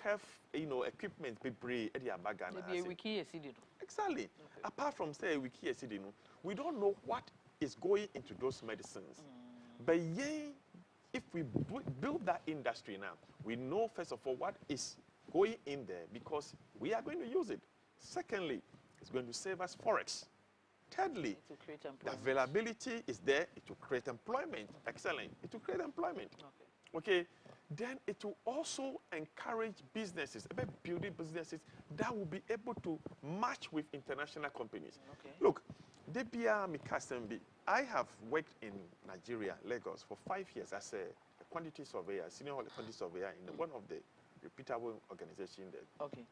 have equipment be brave at their bagana. Maybe a wiki exactly. Okay. Apart from say a wiki we don't know what is going into those medicines. But if we build that industry now, we know first of all what is going in there because we are going to use it. Secondly, it's going to save us forex. Thirdly, the availability is there. It will create employment. Excellent. It will create employment. Okay. Then it will also encourage businesses, building businesses that will be able to match with international companies. Okay. Look, Debia Mikasembi, I have worked in Nigeria, Lagos, for 5 years as a quantity surveyor, senior quantity surveyor in one of the reputable organizations there. Okay.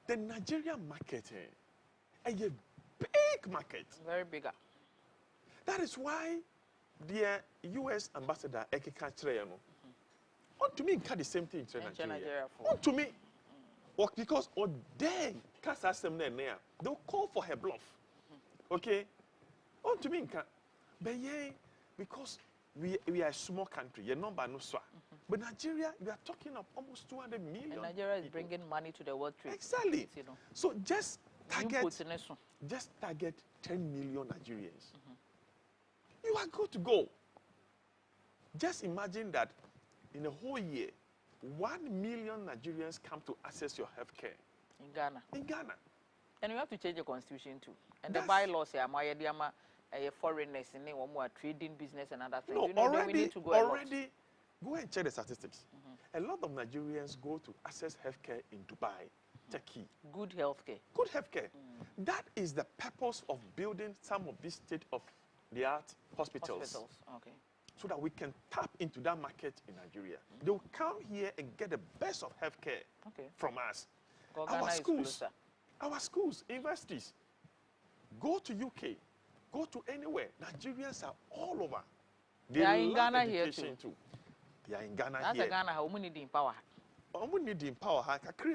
The Nigerian market is a big market. Very bigger. That is why the US ambassador Ekeka Chireyano want to me the same thing in Nigeria. Want to me. Because they can't ask them there. They'll call for her bluff. Okay? Want to me. But yeah, because we are a small country, your number no so. But Nigeria, we are talking of almost 200 million. And Nigeria is bringing money to the world trade. Exactly. You know. So just target 10 million Nigerians. You are good to go. Just imagine that in a whole year, 1 million Nigerians come to access your health care. In Ghana. In Ghana. And you have to change the constitution too. And the bylaws here, foreigners in more trading business and other things. No, you know, we need to go go and check the statistics. A lot of Nigerians go to access healthcare in Dubai, Turkey. Good healthcare. Good healthcare. That is the purpose of building some of these state-of-the-art hospitals. Okay. So that we can tap into that market in Nigeria. They will come here and get the best of healthcare from us. Our schools, universities. Go to UK. Go to anywhere. Nigerians are all over. They are in Ghana here too. They are in Ghana here. That's Ghana, how many need empower? We need the empower. We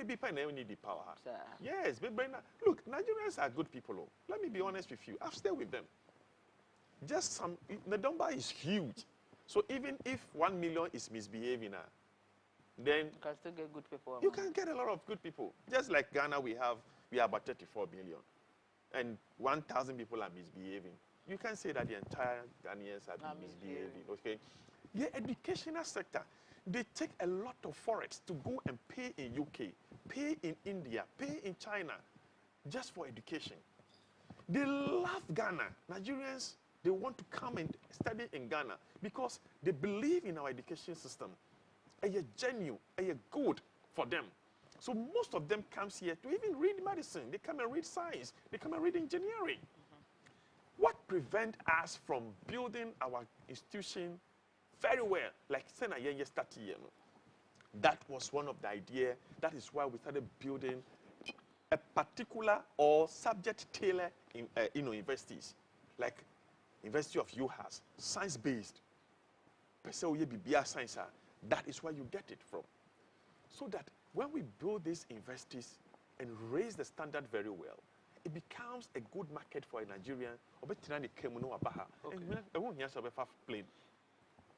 need the power. Yes, but look, Nigerians are good people. Let me be honest with you. I've stayed with them. Just the number is huge. So even if 1 million is misbehaving, then you can still get good people. You can get a lot of good people. Just like Ghana, we are about 34 million. And 1,000 people are misbehaving. You can say that the entire Ghanaians are misbehaving, okay? The educational sector, they take a lot of forex to go and pay in UK, pay in India, pay in China, just for education. They love Ghana. Nigerians, they want to come and study in Ghana because they believe in our education system. And you're genuine, and you're good for them. So most of them comes here to even read medicine. They come and read science. They come and read engineering. What prevents us from building our institution very well, like Sena Yenye started? That was one of the ideas. That is why we started building a particular or subject tailor in universities, like University of UHAS, science-based. That is where you get it from. So that when we build these universities and raise the standard very well, it becomes a good market for a Nigerian.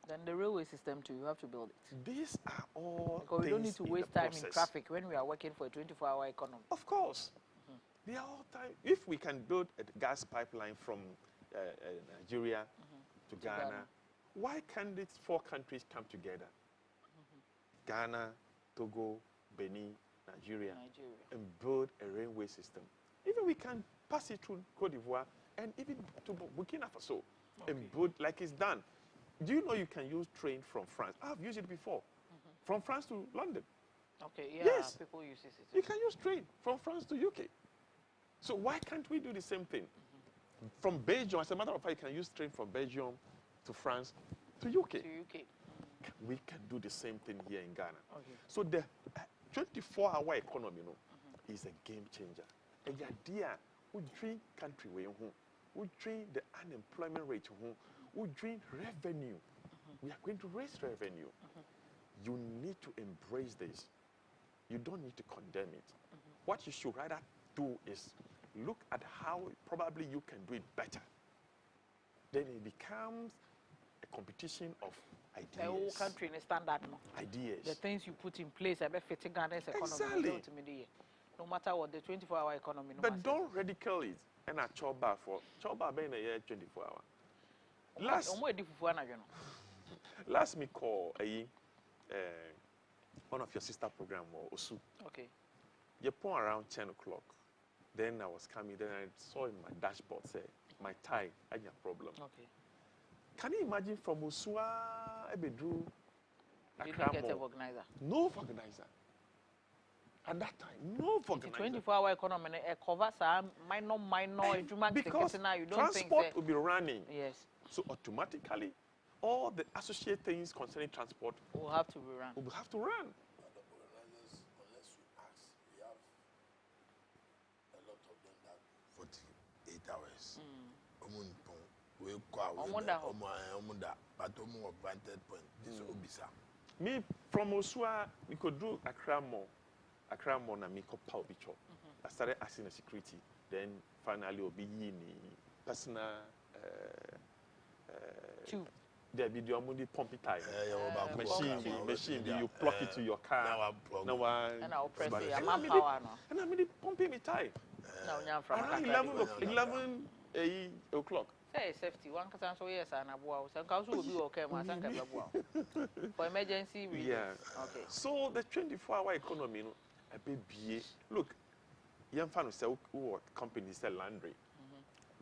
Then the railway system too, you have to build it. These are all because we don't need to waste time in traffic when we are working for a 24-hour economy. Of course. They are all time. If we can build a gas pipeline from Nigeria to Ghana, why can't these 4 countries come together? Ghana, Togo, Benin, Nigeria, and build a railway system. Even we can pass it through Cote d'Ivoire and even to Burkina Faso and build like it's done. Do you know you can use train from France? I've used it before. From France to London. Okay, yeah, yes. People use it. You can use train from France to UK. So why can't we do the same thing? From Belgium, as a matter of fact, you can use train from Belgium to France to UK. We can do the same thing here in Ghana. So the 24-hour economy is a game changer. And the idea, we dream country where we dream the unemployment rate, we dream revenue. We are going to raise revenue. You need to embrace this. You don't need to condemn it. What you should rather do is look at how probably you can do it better. Then it becomes a competition of ideas. The whole country in a standard. Ideas. The things you put in place, I bet fitting Ghana's economy. Exactly. No matter what, the 24-hour economy. But don't radicalize it. And I choba being a year 24 hours. Last me call one of your sister program or Osu. Okay. You point around 10 o'clock. Then I was coming, then I saw in my dashboard say my tie had a problem. Okay. Can you imagine from Osua Ebedru? You didn't get a organizer. No organizer. At that time, no organizer. 24-hour economy covers minor because you don't transport will be running. Yes. So automatically, all the associated things concerning transport will have to be run. Will have to run. Unless you ask, we have a lot of them that 48 hours. we call Omunda, but Omo of vantage point. This will be some. Me from Osua, we could do Accra more na me ko power bicho. I started asking the security, then finally obi ni personal there be the omudi pump it time. Machine, you plug it to your car. Now I'll press it. I'm power now. And I'm really pumping it time. Around 11 o'clock. Say safety. One can so yes, and a boy. Some council will be okay. My son can be for emergency reasons. Yeah. Okay. So the 24-hour economy, a baby. Look, young fan sell what companies sell laundry.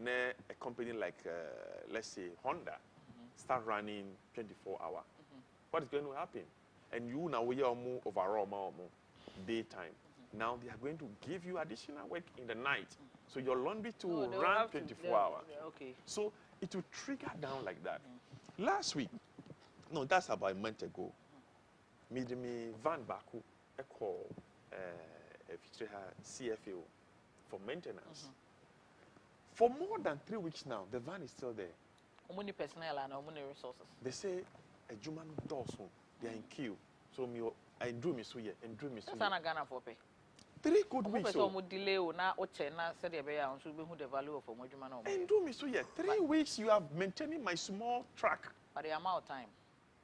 A company like let's say Honda start running 24-hour. What is going to happen? And you now we are more overall more daytime. Now they are going to give you additional work in the night. So your laundry will run 24 hours. Okay. So it will trigger down like that. Last week, no, that's about a month ago. Me van baku a call feature CFO for maintenance. For more than 3 weeks now, the van is still there. How many personnel and how many resources? They say a German does so they are in queue. So I drew me so yeah, and drew me so. That's Ghana for pay. 3 good weeks. So delay na ochena said the value of a and do me so yeah. 3 weeks you have maintaining my small truck. But the amount of time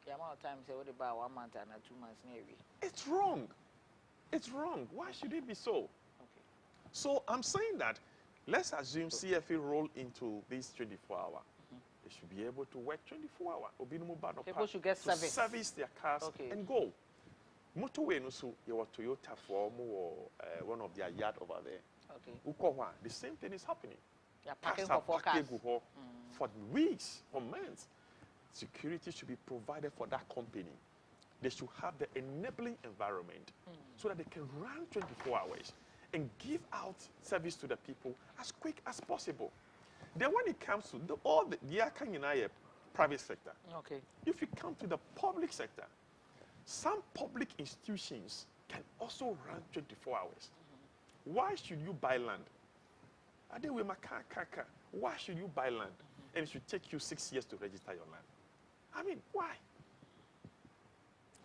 say what about 1 month and 2 months nearly. It's wrong. It's wrong. Why should it be so? Okay. So I'm saying that let's assume CFA roll into this 24-hour. They should be able to work 24 hours. People should get service. Service their cars and go. Motorway no so your Toyota for one of their yard over there. Okay. The same thing is happening. You're packing for cars. For weeks, for months. Security should be provided for that company. They should have the enabling environment so that they can run 24 hours and give out service to the people as quick as possible. Then when it comes to all the private sector, if you come to the public sector, some public institutions can also run 24 hours. Why should you buy land? Why should you buy land? And it should take you 6 years to register your land. I mean, why?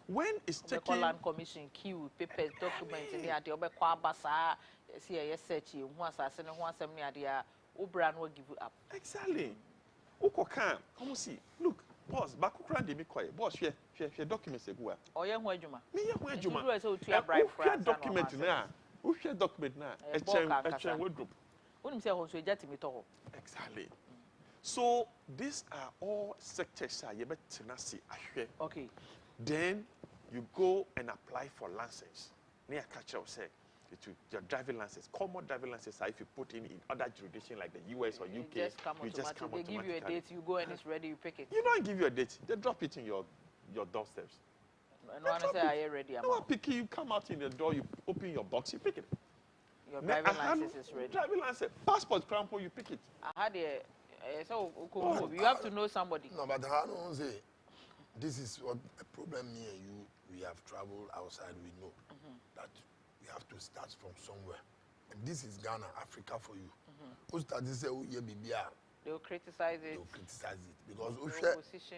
When it's taking land commission queue papers documents in the Obekwa see a search you once I send one some idea Ubran will give you up. Exactly. Ukokan, come see. Look, boss, Bakukran de be quiet. Boss, share documents a go. Oh, young Wajuma. Me young Wajuma. Share document now. Who share document now? A chain wardrobe. Wouldn't say also jetting me to. Exactly. So these are all sectors you better not see. Okay. Then you go and apply for license. Near catcher say your driving license, common driving license if you put in other jurisdictions like the US or UK, you just come automatically. They give you a date, you go and it's ready, you pick it. You don't give you a date, they drop it in your doorsteps. And when I say, are you ready? No one pick you come out in the door, you open your box, you pick it. Your driving license is ready. Driving license, passport, crampo, you pick it. I had so you have to know somebody. No, but I don't say this is what a problem me and you. We have traveled outside. We know that we have to start from somewhere, and this is Ghana, Africa for you. Who start to say, "Oh, yeah, BBR." They will criticize it. They will criticize it because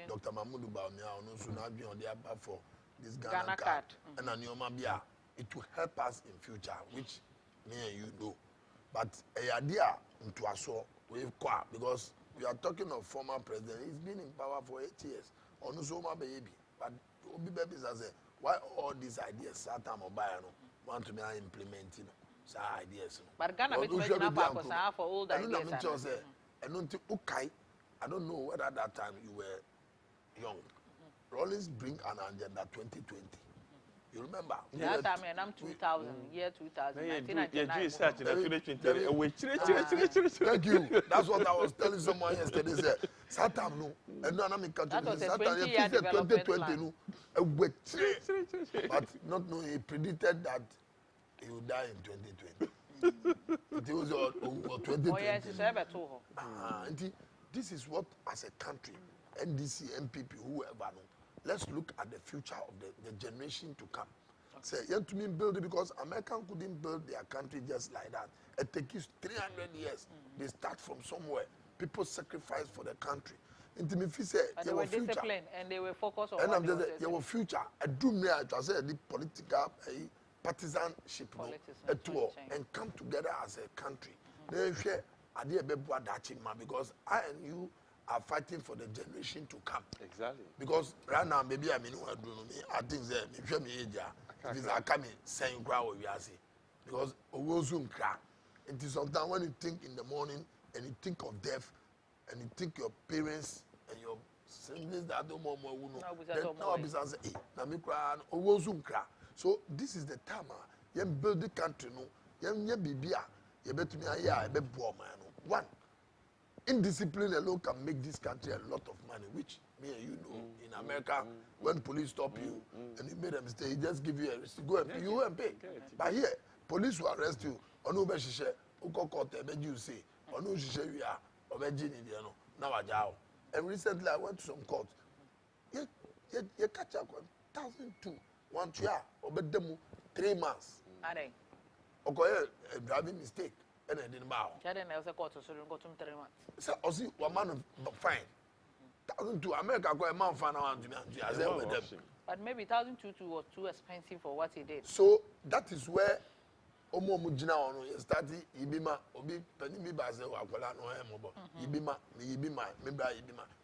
Dr. Mahmoud Baumia also now be on the above for this Ghana card and a new Mabia. It will help us in future, which me and you know. But a idea into us because we are talking of former president. He's been in power for 8 years. Onusoma baby, but Obi baby says, why all these ideas? Satan Mobile want to be implementing some ideas. But Ghana for old ideas. I don't know whether at that time you were young. Rollins bring an agenda 2020. You remember? That time I'm 2000, year 2000. Thank you. That's what I was telling someone yesterday. Said, Satam no, and no, I'm in country. Satam 2020 no, but not knowing he predicted that he would die in 2020. It was 2020. Oh yes, it's this is what, as a country, NDC, MPP, whoever, let's look at the future of the generation to come. Say, you have to build it because American couldn't build their country just like that. It takes 300 years. They start from somewhere. people sacrifice for the country. Into me feel say they were disciplined and they were focused on. And I'm just your future. I do me I say the political partisanship at all and come together as a country. Then share idea because I and you are fighting for the generation to come. Exactly. Because right now maybe I mean I think that if me age if it's coming saying crowd we are see because Zoom crack. It is sometimes when you think in the morning and you think of death and you think your parents and your siblings that don't more then now be say hey na me cry Zoom crack. So this is the time you build the country no you bibia you betumi aya e be bo man no. One, indiscipline alone can make this country a lot of money, which me and you know. In America, when police stop you and you made a mistake, he just give you a receipt, go and pay, you and pay. But here, police will arrest you. Onu be shishe, uko kote be you say, onu shishe we are, obe jini di ano. Now I jao. And recently I went to some court. You catch up 1,002, 1 year, obe demu 3 months. Okay, driving mistake. And I didn't bow. Then I was a quarter, so you got 3 months. So, I see one man fine. 1,002 America got a man fine around me. But maybe 1,002 was too expensive for what he did. So that is where Omo Mujina on started Ibima, Obi Penny Baze, Wakola, no Mobo, Ibima, Ibima,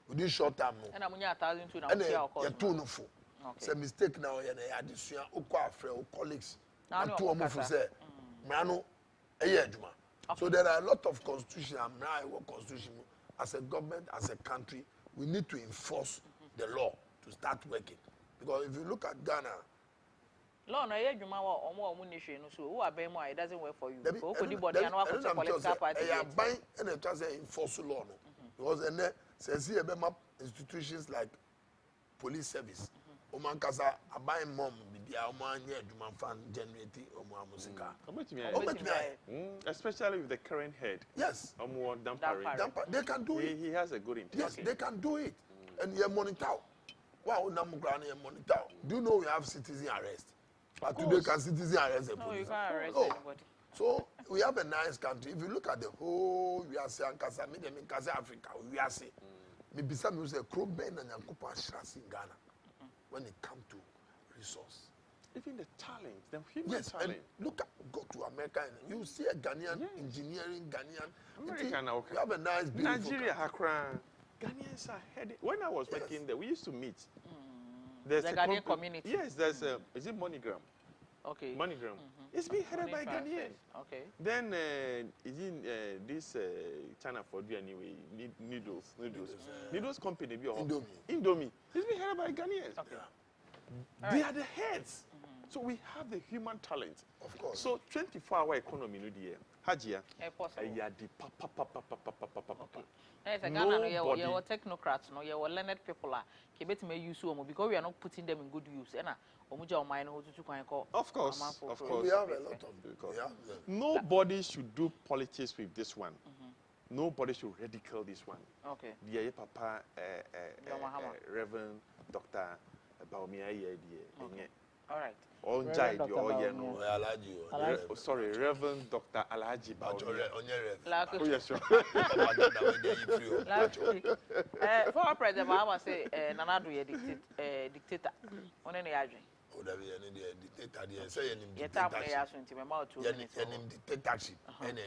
within short time. And I'm 1,002 now. And you're too no fool. It's a mistake now, and I had this year, colleagues. And two of say, Mano, a year, Juma. So there are a lot of constitution and now constitution as a government, as a country, we need to enforce the law to start working. Because if you look at Ghana, law no ye dwuma wa omo nation no so wo aben mo it doesn't work for you. Ko ko di body and wa ko political party. Yeah, ban and it was enforce law no. Because and says here be institutions like police service. Oman kasa aban mom bibia oman ye adwuma fan generate omo amusika. Especially with the current head. Yes. Omo Dampare. They can do it. He has a good intent. Yes, they can do it. And you monitor. Wow, Namugrani monitor. Do you know we have citizen arrest? But today can citizen arrest a police? No, you can't arrest anybody. So we have a nice country. If you look at the whole we are saying Kasa, me them in Kasa Africa, we are saying maybe some you say Kroben and Yankupa Shrasi in Ghana. When it comes to resource. Even the talent, the human talent. And look at, go to America and you see a Ghanaian engineering, Ghanaian. American, you have a nice, beautiful Nigeria, Accra. Ghanaians are heading. When I was working there, we used to meet. There's the Ghanaian community. Yes, there's a, is it MoneyGram? Okay. MoneyGram. It's being headed by Ghanaians. Okay. Then is in this China for you anyway, Needles company, Indomie. It's being headed by Ghanaians. Okay. They are the heads. So we have the human talent. Of course. So 24-hour economy, no dear. Hajia. Nobody. You are technocrats, no, you are learned people. Because we are not putting them in good use. Of course. We have a lot of because nobody should do politics with this one. Nobody should ridicule this one. Okay. Dear Papa, Reverend Dr. Baumia. All right. All sorry, Reverend Dr. Alhaji Baumia. Oh, yes, sure. Former President Mahama say, Nana do a dictator. On any agent. Oh, that be any dictator. Say dictatorship. And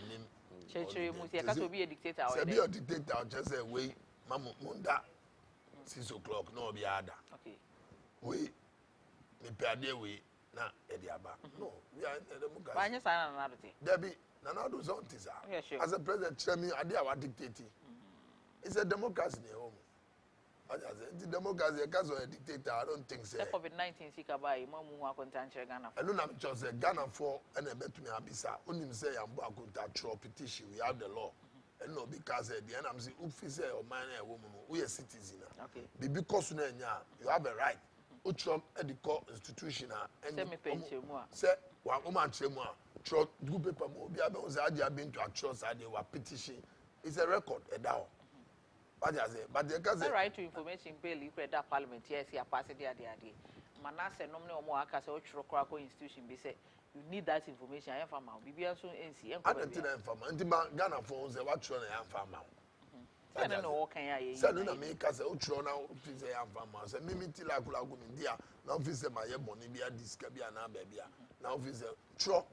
to be a dictator. Say be a dictator. Just say we, Munda, 6 o'clock. No be other. Okay. We, me pay we. Na Ediaba. No, we are in the democracy. Why you say another thing? Debbie, Nana do something, sir. Yeah, sure. As a president, tell me, I did our dictating. It's a democracy in home. The democracy, because of a dictator, I don't think so. COVID-19, Sikabai, Mamu, Ghana. I don't know, just say Ghana for and a bet me Abisa. Only say I'm going to petition. We have the law. And no, because at the end, I'm saying, officer or man, a woman, we are citizen. Okay. Because you have a right. Uchrok edico institution and say one woman chemo trot do paper mo bia be say Hajia Bintu Saana they were petition. It's a record a down. What I say but they can say right to information bill you create that parliament yes you pass it there Manasseh no no more aka say Uchrok institution be say you need that information I am bibia so NC I don't think I'm farmer. Ghana phones what try am farmer. I don't know what can I say no na me ka say o tro na o fi say am fama say me ti la kula go me dia na o fi say my money be a disc be na ba bia na o fi say tro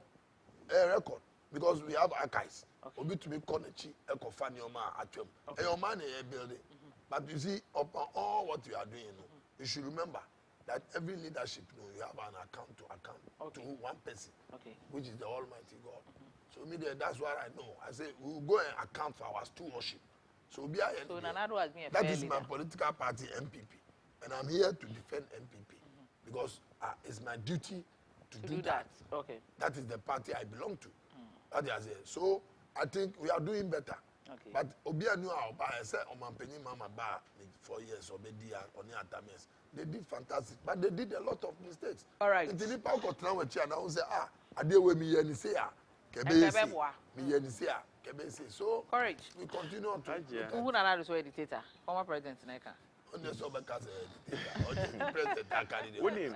record because we have archives obi to me konechi e ko fa ni o ma atwam e o ma na e build it but you see upon all what you are doing you should remember that every leadership you have an account to one person which is the Almighty God. So me there, that's what I know. I say we will go and account for our stewardship. So that is my political party MPP, and I'm here to defend MPP because it's my duty to do that. Okay. That is the party I belong to. That is it. So I think we are doing better. Okay. But Obia knew how I said Omanpenny Mama Ba 4 years Obedia on the Atames. They did fantastic, but they did a lot of mistakes. All right. Until the power got now with you and I say I deal with me and say so courage. We continue to who na na so dictator former president Neka. On the so because dictator president candidate. Wonim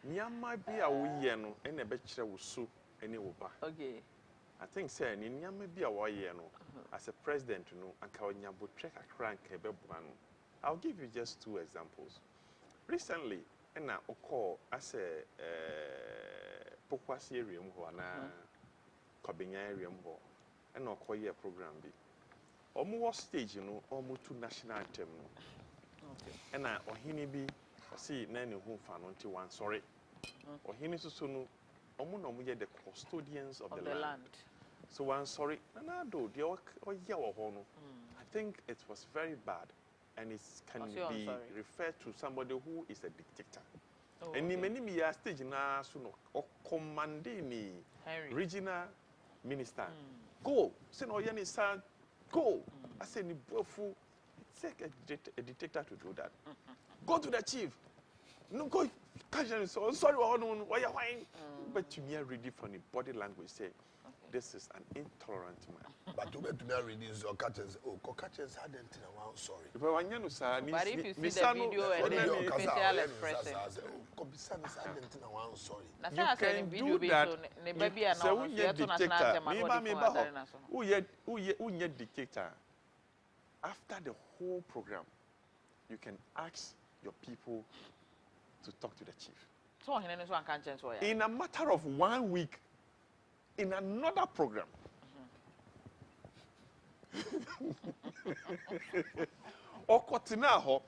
nyama bi a wo ye no e na be kire wo so ene wo ba. Okay. I think say ni nyama bi a wo ye no as a president no anka onya botwe kakra anka be bua no. I'll give you just 2 examples. Recently, ena oko as a Pokwasi area mo na Kobenya area mo ena oko ye program bi. Omo stage no omo to national anthem no. Okay. Ena ohini bi osi na ne hu fa no nti wan sorry. Ohini susu no omo na omo ye the custodians of the land. So wan sorry na do the oye wo ho no. I think it was very bad. And it can be referred to somebody who is a dictator. Oh, and in many stage na so no commanding regional minister. Go, say no yani san go. I say ni bofu. It's like a dictator to do that. Go to the chief. No go. So sorry, why you whine? But to me, ready from the body language say. This is an intolerant man. But to me reading so catches hadn't I'm sorry. But if you see the video and then you facial expression. You can do that. So we get dictator. Who dictator? After the whole program, you can ask your people to talk to the chief. In a matter of 1 week, in another program. Okotina ho.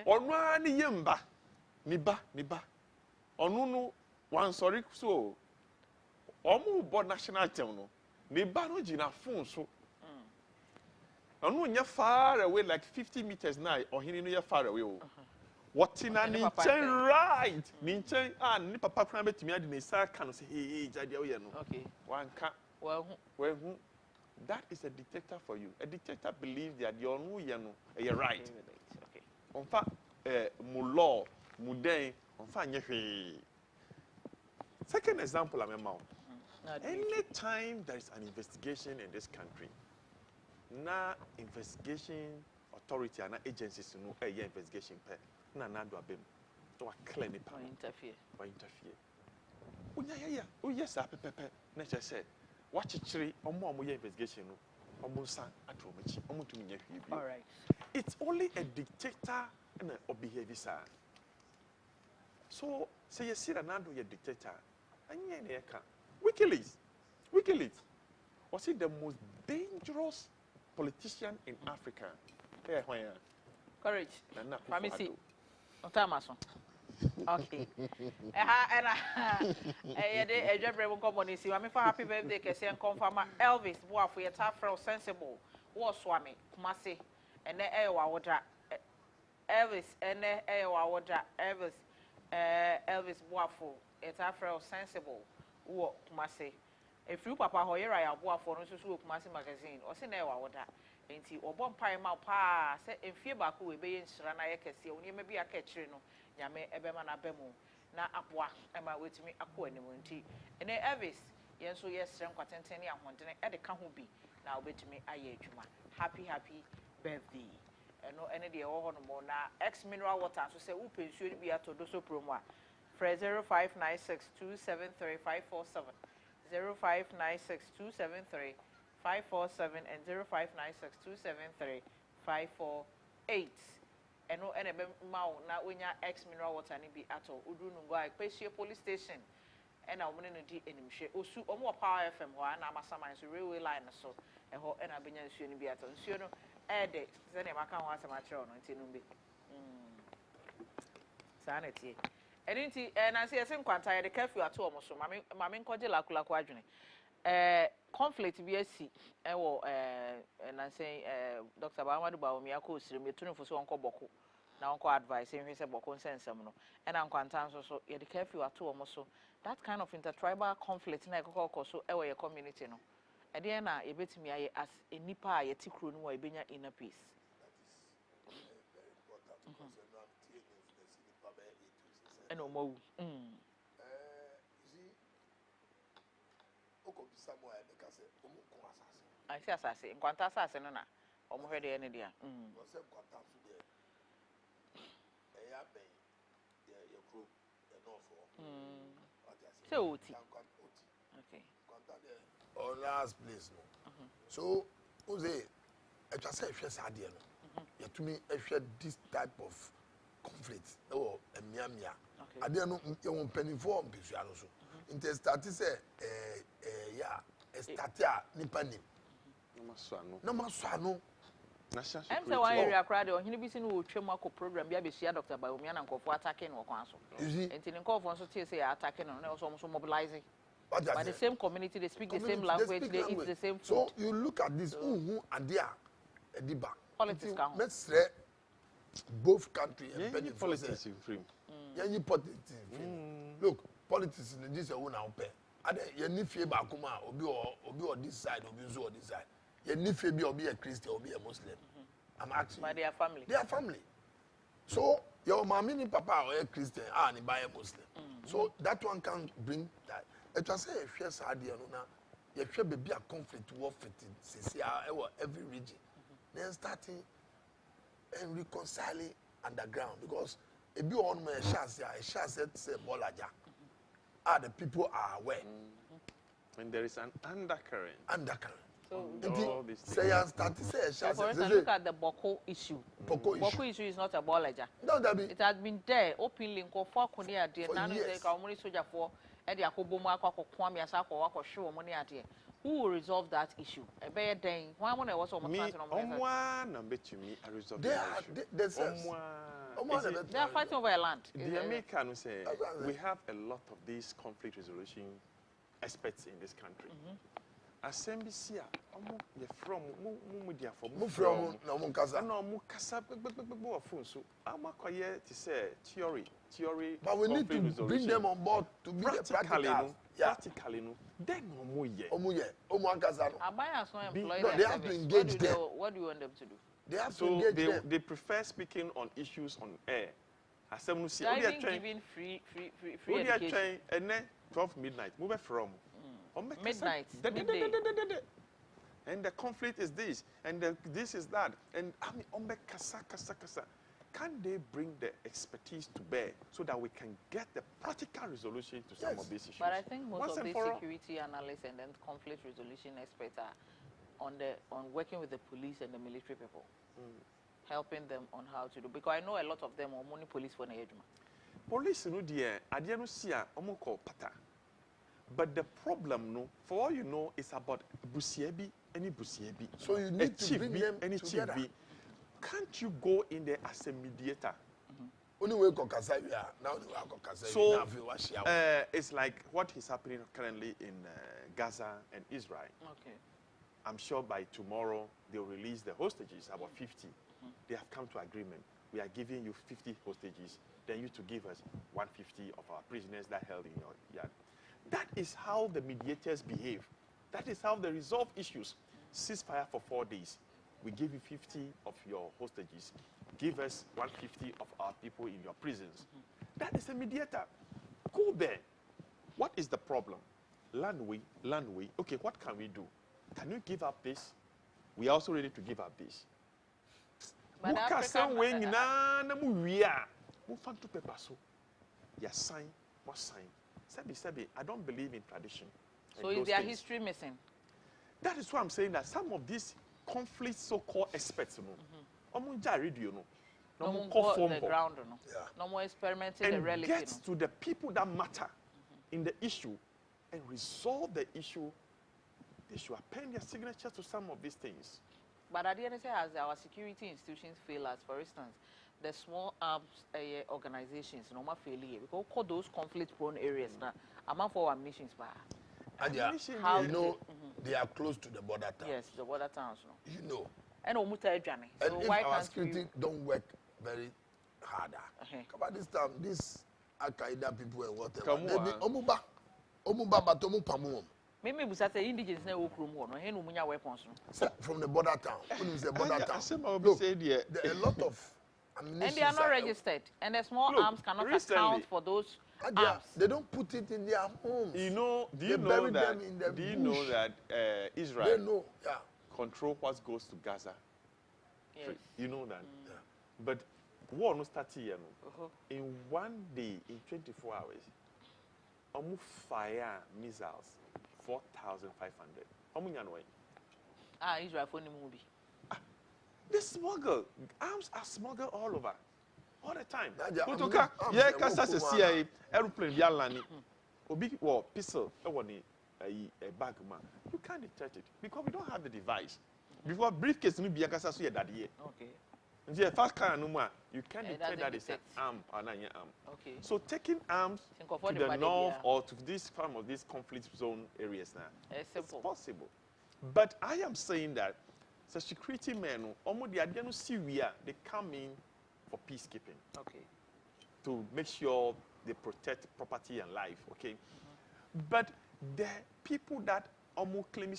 Onu ani yemba. Niba. Onu no wan sorry so. Omu bo national anthem no. Niba no gina phone so. Onu nya far away like 50 meters now. Ohini no ya far away o. What in an inchen right? Ninchen and ni papa kran betimi ade ne sa kan say hey jade o ye no. Okay. One can well that is a dictator for you. A dictator believes that your no ye no you're right. Okay. On fa mu law, mu den, on fa nye hwe. Second example I'm about. Any time there is an investigation in this country, na investigation authority and agencies no investigation pe. Na do abem to clear ni pa interfere onya yes pepepe na che say what chichiri omo ye investigation no omo san atromachi omo tumi nya hwie bi. All right, it's only a dictator and a behave sir. So say you see Ronaldo ye dictator anya na yeka WikiLeaks was it the most dangerous politician in Africa? Courage. Pharmacy. Otamaso. Okay. And Dwabre will come on and see. I'm for happy birthday, Kessie and confirm Elvis, boy, for your tough, sensible, war swami, Kumasi, and the Ewa water. Elvis, and the Ewa water. Elvis, boy, for a tough, sensible, war, Kumasi. If you papa, hoyer, I have war for no Kumasi magazine, or send Ewa water. Enti obon pai ma pa se enfie ba ko we be nsira na ye kese oni me bia ka kire no nyame ebema na bemu na aboa ema wetimi akọ anim nti ene Elvis ye nso ye sere nkwatenten ne ahontene e de ka ho bi na obetimi aye adwuma happy birthday eno ene de wo ho no mo na X mineral water so se wo pensuo ni bia to do so promo a fra 0596273547 0596273547 547 and 0596-273-548. And no any mau na wenya X mineral water ni bi ato udu nungo a Pesie police station and a woman no di enimhwe osu omo Power FM ho na amasama so railway line so e ho na benya nsuo ni bi ato nsuo no ede se na maka ho asema kire no nti no bi sanity enti na se yesen kwanta ye de curfew ato omo so mame nkoje lakulako adwene conflict bi asi ewo na say Dr. Baamadu Bawomi akosire metunu fo so onko boko na onko advice ehwe se boko nsensem no na nkwanta so ye de curfew ato omo so that kind of intertribal conflict na ekoko so ewo ye community no e de na ye betimi aye as enipa a ye ti kro no wa ebenya inner peace. Very important because no am tie influence ni pa be And no more. You see, oko bisa mo e ka se omo ko asase. I see asase. Nkwanta asase no na omo hwede ene dia. Wo se nkwanta so de. E ya ben ye kro e no for. Se oti. Okay. Nkwanta de on last place no. So, o say e twa se hwe sa de no. Ye tumi e hwe this type of conflict or emiamia. Ade no ye won penifo mpesua no so. Inte start say ya start a nipa nim. Na masano. Na sha so. Em say one area crowd o hini bi si no otwam akọ program bi abehia Dr. Bayomi na nkofo attacking no kwan so. Enti ne nkofo nso tie say attacking no na also mobilizing. But the same community, they speak the same language, they eat the same food. So you look at this, who and there, Ediba. Politics count. Let's say both countries and politics in free. Yeah, politics in free. Look, politics in this one now pay. Ade ye ni fie ba kuma obi on this side, obi on this side. Ye ni fie bi obi a Christian, obi a Muslim. I'm asking. But they are family. They are family. So your mommy ni papa or a Christian, ni by a Muslim. So that one can bring that. It was a fair side, you know. You should be a conflict war fitting, every region. Then starting and reconciling underground because if you on my chance, a chance at say Bolaja. The people are aware. And there is an undercurrent. So say I start to say so for instance, look at the Boko issue. Boko issue is not a Bolaja. No, it has been there openly for Korea dear none of the community soldier for Eddie Akobomo Kwame Asako Wako show money at here. Who will resolve that issue? A bad day. One was on me number to me I resolve they are fighting over a land. The American will say we have a lot of these conflict resolution experts in this country. Asembisia omo ye from media for no mo kasa no mo kasa gbegbegbegbo phone so amakoye to say theory but we need to bring them on board to be practically no then omo kasa no abaya so employ they have to engage them. What do you want them to do? They have to engage them. They prefer speaking on issues on air. Asem see they are giving free education and then 12 midnight move from midnight. And the conflict is this, and this is that. And I mean, kasa. Can they bring the expertise to bear so that we can get the practical resolution to some of these issues? But I think most of the security analysts and then conflict resolution experts are on working with the police and the military people, helping them on how to do. Because I know a lot of them are money police for Nigeria. Police, no dear, I didn't see a omoko pata. But the problem, no, for all you know, is about Busiebi, any Busiebi. So you need to bring them together. Chibi. Can't you go in there as a mediator? So it's like what is happening currently in Gaza and Israel. Okay. I'm sure by tomorrow they'll release the hostages, about 50. They have come to agreement. We are giving you 50 hostages, then you to give us 150 of our prisoners that held in your yard. That is how the mediators behave. That is how they resolve issues. Ceasefire for 4 days. We give you 50 of your hostages. Give us 150 of our people in your prisons. That is a mediator. Go there. What is the problem? Landway. Okay, what can we do? Can you give up this? We are also ready to give up this. But Sebi, I don't believe in tradition. So is their history missing? That is why I'm saying that some of these conflict so-called experts, radio, no more go the ground, no more experimenting the reality. Get to the people that matter in the issue and resolve the issue. They should append their signature to some of these things. But at the end of the day, as our security institutions fail us, for instance, the small arms organizations, no more failure because all those conflict-prone areas now, among for our missions, how you know they are close to the border towns. Yes, the border towns. No. You know. And so if our security don't work very harder, about this time, this Al-Qaeda people and whatever, they be omuba batomu pamu. Maybe we say indigenous na okrum ho no he no munya weapons no. From the border town. When you say border town. Look, there are a lot of ammunition. And they are not registered. And the small arms cannot account for those arms. They don't put it in their homes. You know, do you know that Israel control what goes to Gaza? Yes. You know that. But war no start here no. In one day, in 24 hours, almost fire missiles 4,500. Israel for the movie. They smuggle. Arms are smuggled all over. All the time. CIA aeroplane landing. Obi or pistol a bag man. You can't detect it because we don't have the device. Before briefcase no be akasa so that year. Okay. The first car no more. You can't detect that it's an arm or not an arm. Okay. So taking arms to the north or to this some of these conflict zone areas now, it's possible. But I am saying that the security men, they come in for peacekeeping. Okay. To make sure they protect property and life. Okay. But the people that claim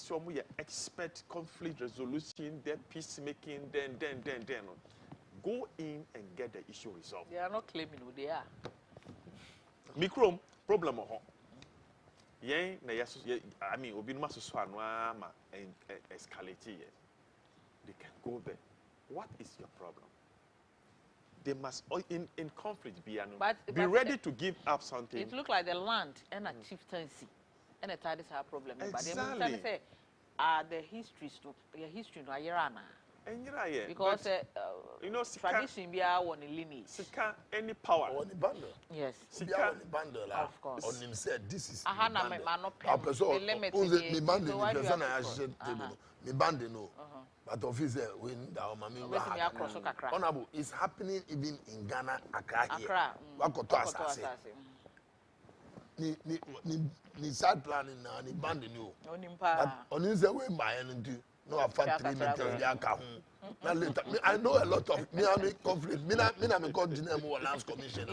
expert conflict resolution, their peacemaking, then go in and get the issue resolved. They are not claiming who they are. Micro problem I mean, Obinuma Suswanwa and escalate. They can go there. What is your problem? They must, in conflict, be ready to give up something. It looks like the land and a chieftaincy. And the tide is our problem. Exactly. But they say, the history no ayerana. Because you know, tradition be our one lineage. Sika any power. On the bundle. Yes. Sika on the bundle. Of course. On him said, this is. Ahana me mano pen. Me bundle. Me person I should table. Me bundle no. But officer when down mami. Honorable is happening even in Ghana, Accra here. Wakoto asase. Ni side planning na ni bundle no. But on him say we buy anything. No, I found 3 meters. Now later, I know a lot of me conflict. Me na me continue more lands commission.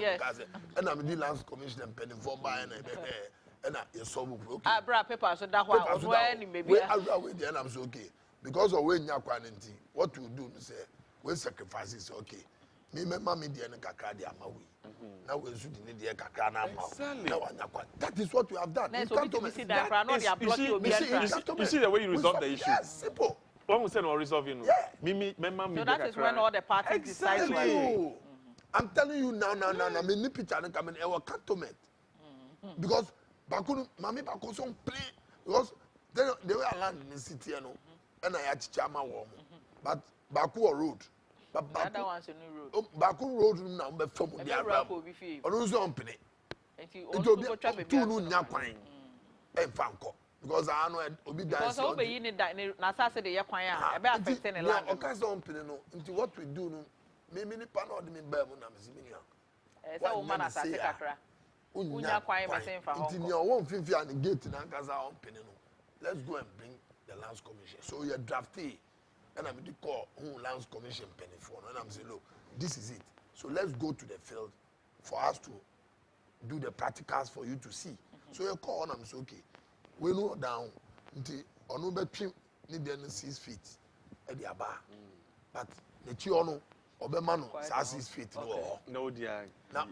And I'm the lands commission penny for buying and I solve okay. I brought paper so that one when maybe I with the I'm so okay because of when you're quarantine. What you do, say when sacrifices okay. Me mammy the kakra the amawi. Now we should need the kakra now. That is what you have done. You see the way you resolve the issue. Yes, simple. When we say no resolving, so that is when all the parties decide to. I'm telling you now. I mean, the picture and come in our cantonment because Bakunu, Mami Bakuson play because they were land in the city, you know, and I had Chama warm, but Baku road. But Baku road now, but from the Arab, or company. It will be 2 noon Yakwan and Fanko. Because I know Obi because Obi you need that Nasa said the Yakwan about affecting a land. Into what we do, maybe the panel of the Bermuda Miziminia. So, man, say Kakra. Unya Kwai, my same for Hong Kong. 150 and the gate in Ankaza on Penino. Let's go and bring the Lands Commission. So, you're draftee. And I'm the call Lands Commission penny for. And I'm saying, look, this is it. So, let's go to the field for us to do the practicals for you to see. So, you call and I'm saying, okay. We know down until on over 6 feet at the bar. But the Chiono, Obemano, 6 feet. No, dear. Now,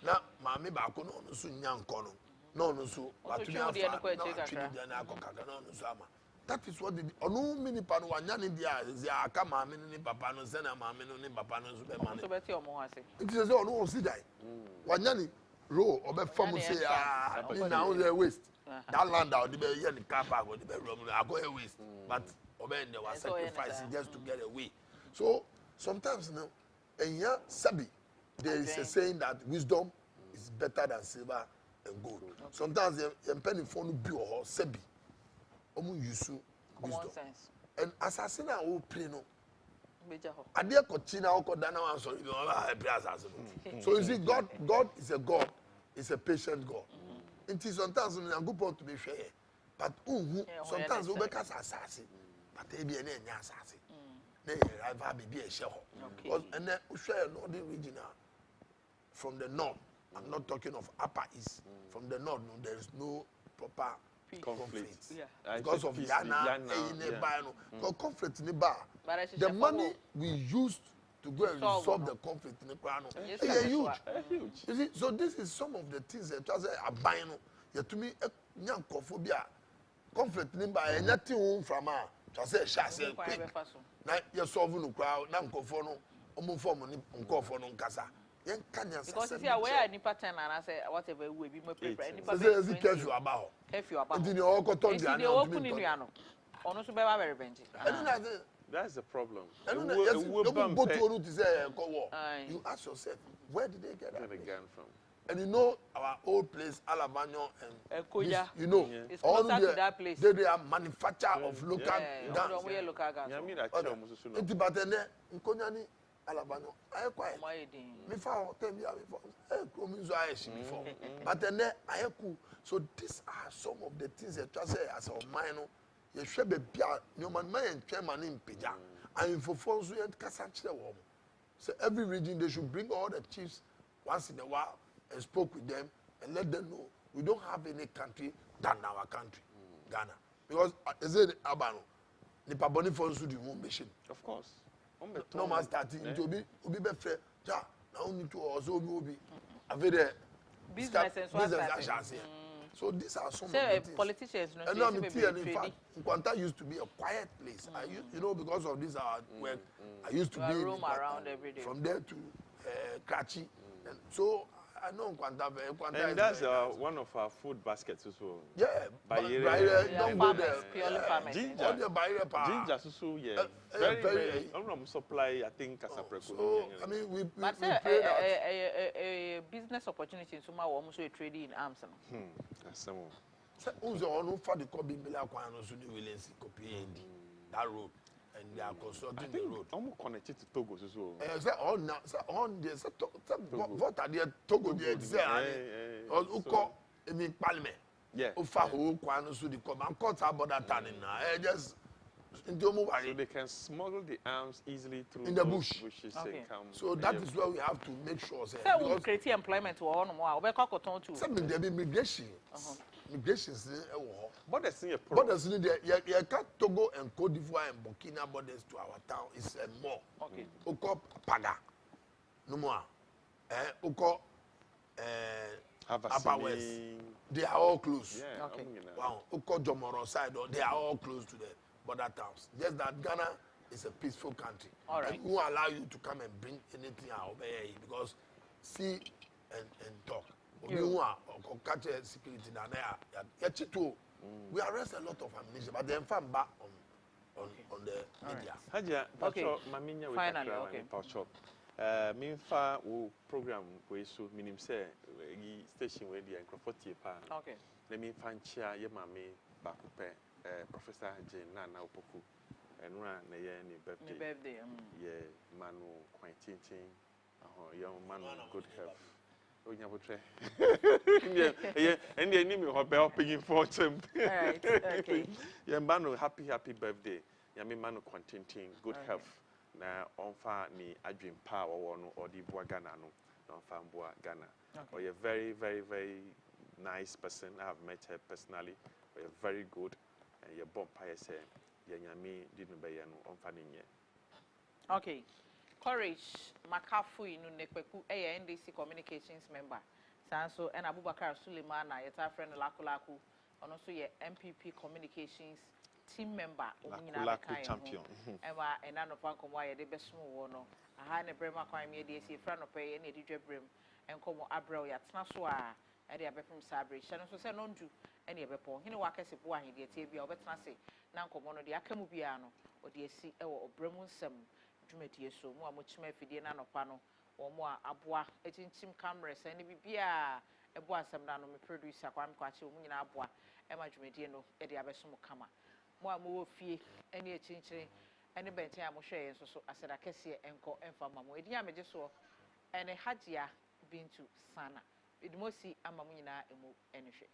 now, Mammy Bacon, no, soon young Cono. No, so, that is what the no mini pan one yan in the eyes. They are come, mini papano, Sena, mammy, papano, it is all no see that. One yanny. Row or be from say now they waste. That land out the here the car park or the bedroom, I go away waste. But obey there was sacrificing just to get away. So sometimes now, and yeah, Sabi, there is a saying that wisdom is better than silver and gold. Sometimes the penny phone be or Sabi, wisdom. And assassin will play no. I dear Cochina or Dana answer you know. So you see, God is a God, is a patient God. It is sometimes a good point to be fair. But sometimes we make us assassin. But they be an assassin. They have be a shell. And then we share the regional from the north. I'm not talking of Upper East. From the north, no, there is no proper conflict. Because of Yana, because conflict in the bar. The money we used to go and resolve the conflict in the bar is huge. You see, so this is some of the things that are buying. To me, young cophobia conflict in the bar, and nothing from her. Just say, shall quick. Now you're solving the crowd, now conform, form on conform on Casa. Because if you are aware any pattern and I say whatever will be more paper, any careful about. Careful about. And you all got on the open in Yano. Honestly, very revenge. That's the problem. You ask yourself, where did they get that gun from? And you know our old place, Alabama and you know, it's closer to that place. They are manufacturer of local guns. Alabama, I quiet. Me found 10 years before. But then I cool. So these are some of the things that I say as a minor. You should be no man chairman in Pija. And for phones we and Cassandra. So every region they should bring all the chiefs once in a while and spoke with them and let them know we don't have any country than our country, Ghana. Because as I said, Abano, the Paboni phones would do mission. Of course. No man starting to be fair. Ja, now only to also be a very business So these are some of the things. Politicians, and I'm here, in fact, Nkwanta used to be a quiet place. I used, you know, because of this work, I used to be roam around every day. From there to Krachi. And so I know Nkwanta. And that's one of our food baskets as well. Yeah, don't go there. Purely farmers. Ginger, so yeah, very. I'm supply. I think as a so I mean, we pray that a business opportunity in Suma or almost a trading in arms. That's some. So, who's on for the copy? That road. And they are constructing the road. I'm connected to Togo as well. On the what are the Togo? Yeah. So they can smuggle the arms easily through in the bush. Bushes okay. and come. So that is where we have to make sure. So we create employment or more. We call it too. Some of the immigration. Migration is borders in there. Togo and Cote d'Ivoire and Burkina borders to our town is more. Okay. Oko Paga, no more. Oko Upper West, they are all close. Yeah. Okay. Wow. Oko Jomoro side, they are all close to the border towns. Just that Ghana is a peaceful country. All right. And who allow you to come and bring anything out here because see and talk. We security down there. We arrest a lot of ammunition, but then found back on the media. Hajia, okay. Finally, okay. Minfa wo program we so minim say station where the microphone pa. Okay. Let me fanchia ye mame ba kupe Professor Jane Nana Opoku enra na ye ni birthday. Yeah, manu quentin young man good health. And the enemy of helping for them. Right, okay. Yeah, Manu, happy birthday. Yami Manu contenting, good health. Na onfa ni adwin power or the Boa Ghana no, onfa Boa Ghana. Or you're very, very, very nice person. I have met her personally. You're very good. And your bomb pie say, Yami didn't buy no onfa ninye. Okay. Courage Makafu inu nekweku NDC communications member sanso and Abubakar Suleiman na yeta friend Lakulaku and also ye MPP communications team member Lakulaku champion ewa enano pankomo ye de besmu wo no aha ne brema kwan me de si friend no pay ne di dwebrem enkomo abrel ya tena so a ɛde abɛpem sabre hyɛ no so sɛ no ndu ɛne ɛbɛpɔ hene wakɛse bo ahede tie bia ɔbɛtena se na nkɔmmɔ no de aka mu bia no ɔde asi ɛwɔ ɔbrɛmu nsɛm dwumadie so mu a mokyema afidie no anɔpa no wɔn mu a aboa ɛkyinkyim camera sɛ ne bibia ɛbo asɛm no ano me producer kwame kwakye wɔn nyinaa aboa ɛma dwumadie no ɛde abɛsom kama mo a mowɔ fie ɛne akyinkyire ɛne bɛnten a mohwɛ yɛn nso so asɛda kɛseɛ ɛnkɔ ɛmfa ma mo ɛdi a megye soɔ ɛne Hajia Bintu Saana edimosi ama mo nyinaa emu ɛne hwɛ